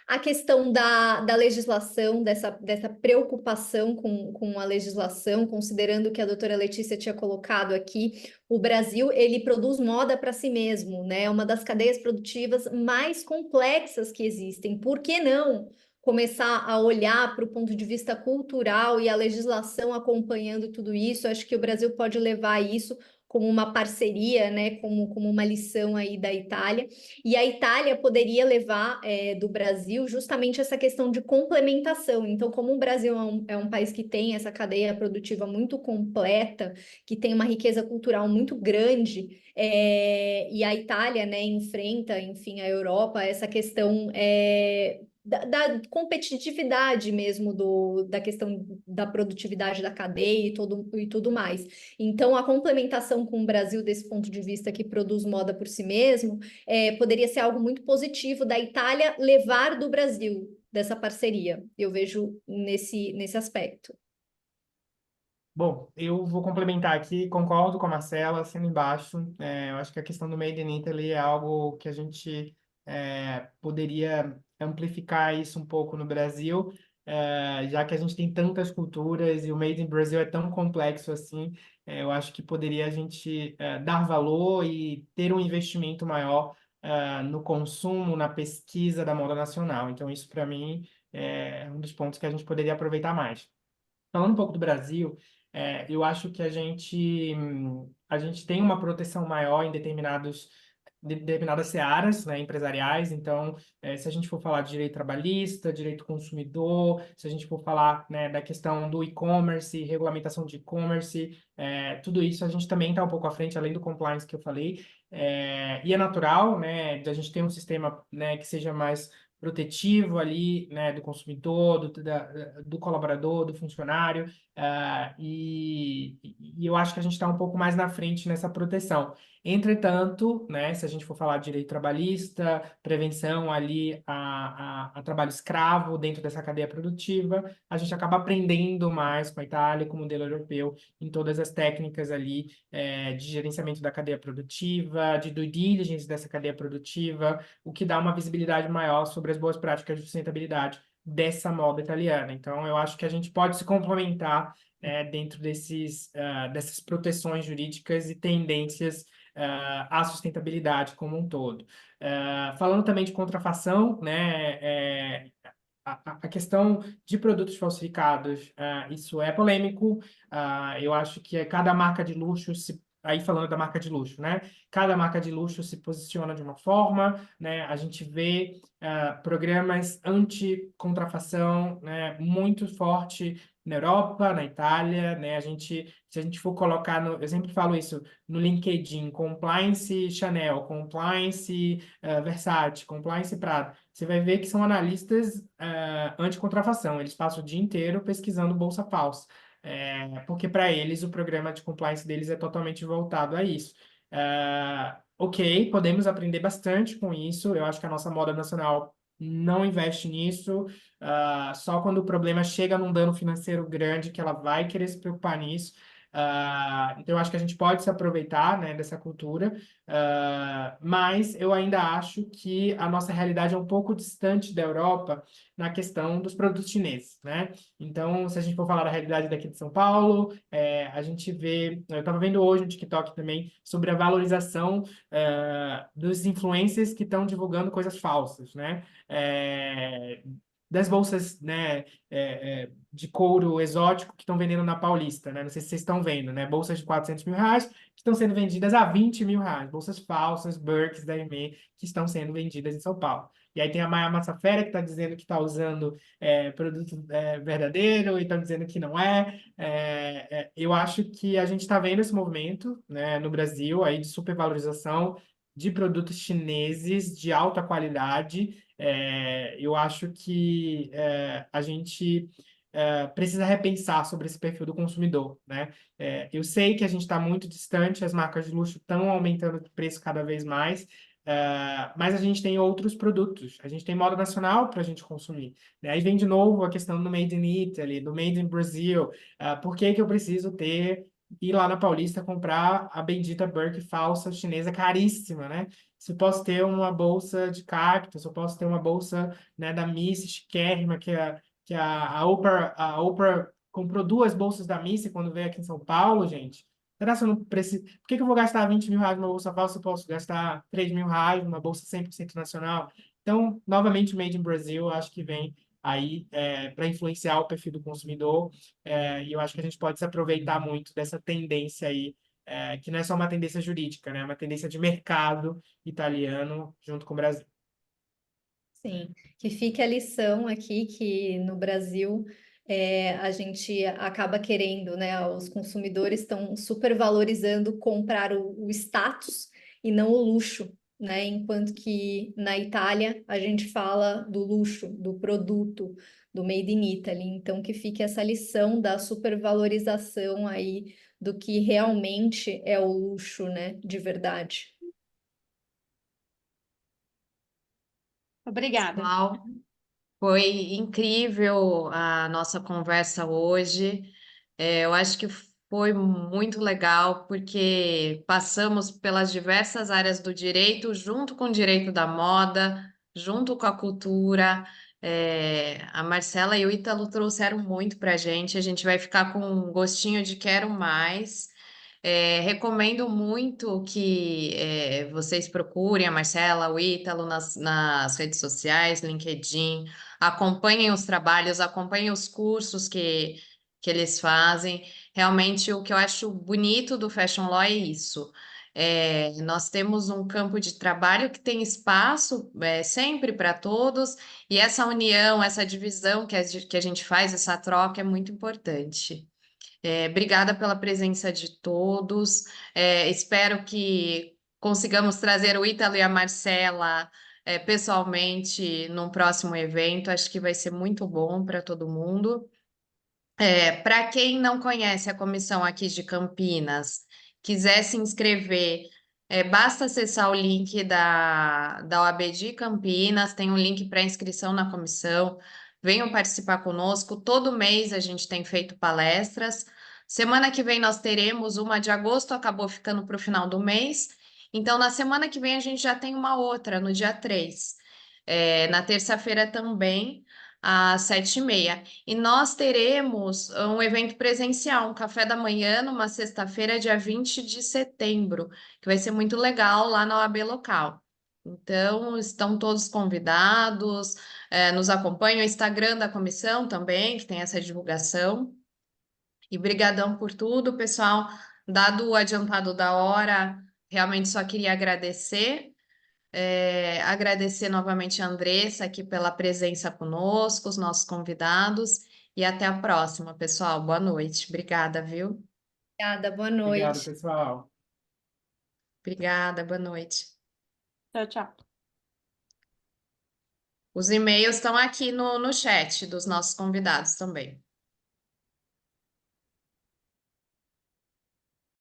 A questão da legislação, dessa preocupação com a legislação, considerando que a doutora Letícia tinha colocado aqui, o Brasil, ele produz moda para si mesmo, né? É uma das cadeias produtivas mais complexas que existem. Por que não começar a olhar para o ponto de vista cultural e a legislação acompanhando tudo isso? Acho que o Brasil pode levar isso como uma parceria, né? Como uma lição aí da Itália. E a Itália poderia levar do Brasil justamente essa questão de complementação. Então, como o Brasil é um país que tem essa cadeia produtiva muito completa, que tem uma riqueza cultural muito grande, e a Itália, né, enfrenta, enfim, a Europa, essa questão da competitividade mesmo, da questão da produtividade da cadeia e tudo mais. Então, a complementação com o Brasil, desse ponto de vista que produz moda por si mesmo, poderia ser algo muito positivo da Itália levar do Brasil, dessa parceria. Eu vejo nesse aspecto. Bom, eu vou complementar aqui, concordo com a Marcela, assino embaixo. Eu acho que a questão do Made in Italy é algo que a gente poderia amplificar isso um pouco no Brasil, já que a gente tem tantas culturas e o Made in Brazil é tão complexo assim, eu acho que poderia a gente dar valor e ter um investimento maior no consumo, na pesquisa da moda nacional. Então, isso para mim é um dos pontos que a gente poderia aproveitar mais. Falando um pouco do Brasil, eu acho que a gente tem uma proteção maior em determinadas searas, né, empresariais. Então, se a gente for falar de direito trabalhista, direito consumidor, se a gente for falar, né, da questão do e-commerce, regulamentação de e-commerce, tudo isso a gente também está um pouco à frente, além do compliance que eu falei. E é natural, né, de a gente ter um sistema, né, que seja mais protetivo ali, né, do consumidor, do colaborador, do funcionário, e eu acho que a gente está um pouco mais na frente nessa proteção. Entretanto, né, se a gente for falar de direito trabalhista, prevenção ali a trabalho escravo dentro dessa cadeia produtiva, a gente acaba aprendendo mais com a Itália, com o modelo europeu, em todas as técnicas ali de gerenciamento da cadeia produtiva, de due diligence dessa cadeia produtiva, o que dá uma visibilidade maior sobre as boas práticas de sustentabilidade dessa moda italiana. Então, eu acho que a gente pode se complementar dentro dessas proteções jurídicas e tendências à sustentabilidade como um todo. Falando também de contrafação, né, a questão de produtos falsificados, isso é polêmico. Eu acho que cada marca de luxo aí falando da marca de luxo, né? Cada marca de luxo se posiciona de uma forma, né? A gente vê programas anti-contrafação, né, muito forte na Europa, na Itália, né? Se a gente for colocar eu sempre falo isso no LinkedIn, compliance Chanel, compliance Versace, compliance Prada, você vai ver que são analistas anti-contrafação. Eles passam o dia inteiro pesquisando bolsa falsa. Porque para eles o programa de compliance deles é totalmente voltado a isso. Ok, podemos aprender bastante com isso. Eu acho que a nossa moda nacional não investe nisso. Só quando o problema chega num dano financeiro grande que ela vai querer se preocupar nisso. Então, eu acho que a gente pode se aproveitar, né, dessa cultura, mas eu ainda acho que a nossa realidade é um pouco distante da Europa na questão dos produtos chineses, né? Então, se a gente for falar da realidade daqui de São Paulo, a gente vê, eu estava vendo hoje no TikTok também sobre a valorização dos influencers que estão divulgando coisas falsas, né? Das bolsas, né, de couro exótico que estão vendendo na Paulista, né? Não sei se vocês estão vendo, né? Bolsas de 400 mil reais que estão sendo vendidas a 20 mil reais. Bolsas falsas, Birks da Hermès, que estão sendo vendidas em São Paulo. E aí tem a Maia Massafera que está dizendo que está usando produto verdadeiro e estão dizendo que não é. Eu acho que a gente está vendo esse movimento, né, no Brasil aí de supervalorização de produtos chineses de alta qualidade. Eu acho que a gente precisa repensar sobre esse perfil do consumidor, né? Eu sei que a gente está muito distante, as marcas de luxo estão aumentando o preço cada vez mais, mas a gente tem outros produtos, a gente tem moda nacional para a gente consumir, né? Aí vem de novo a questão do Made in Italy, do Made in Brazil. Por que que eu preciso ir lá na Paulista comprar a bendita Birk falsa chinesa caríssima, né? Se eu posso ter uma bolsa de cactus, se eu posso ter uma bolsa, né, da Missy chiquérrima, a Oprah comprou duas bolsas da Missy quando veio aqui em São Paulo, gente. Será que eu não preciso? Por que que eu vou gastar 20 mil reais numa bolsa falsa se eu posso gastar 3 mil reais numa bolsa 100% nacional? Então, novamente, o Made in Brazil, eu acho que vem aí para influenciar o perfil do consumidor, e eu acho que a gente pode se aproveitar muito dessa tendência aí, que não é só uma tendência jurídica, né? É uma tendência de mercado italiano junto com o Brasil. Sim, que fique a lição aqui que no Brasil a gente acaba querendo, né? Os consumidores estão supervalorizando comprar o status e não o luxo, né? Enquanto que na Itália a gente fala do luxo, do produto, do Made in Italy. Então que fique essa lição da supervalorização aí do que realmente é o luxo, né? De verdade. Obrigada. Pessoal, foi incrível a nossa conversa hoje. Eu acho que Foi muito legal, porque passamos pelas diversas áreas do direito, junto com o direito da moda, junto com a cultura. A Marcela e o Ítalo trouxeram muito para a gente vai ficar com um gostinho de quero mais. Recomendo muito que vocês procurem a Marcela, o Ítalo nas redes sociais, LinkedIn, acompanhem os trabalhos, acompanhem os cursos que eles fazem. Realmente, o que eu acho bonito do Fashion Law é isso. Nós temos um campo de trabalho que tem espaço sempre para todos, e essa união, essa divisão que a gente faz, essa troca é muito importante. Obrigada pela presença de todos. Espero que consigamos trazer o Ítalo e a Marcela pessoalmente num próximo evento. Acho que vai ser muito bom para todo mundo. Para quem não conhece a comissão aqui de Campinas, quiser se inscrever, basta acessar o link da OAB de Campinas, tem um link para inscrição na comissão. Venham participar conosco. Todo mês a gente tem feito palestras. Semana que vem nós teremos uma de agosto, acabou ficando para o final do mês. Então, na semana que vem a gente já tem uma outra, no dia 3. Na terça-feira também, às 7h30. E nós teremos um evento presencial, um café da manhã, numa sexta-feira, dia 20 de setembro, que vai ser muito legal lá na OAB local. Então, estão todos convidados, nos acompanhem o Instagram da comissão também, que tem essa divulgação. E brigadão por tudo, pessoal. Dado o adiantado da hora, realmente só queria agradecer. Agradecer novamente a Andressa aqui pela presença conosco, os nossos convidados, e até a próxima, pessoal. Boa noite. Obrigada, viu? Obrigada, boa Obrigado, noite. pessoal. Obrigada, boa noite. Tchau, tchau. Os e-mails estão aqui no chat dos nossos convidados também.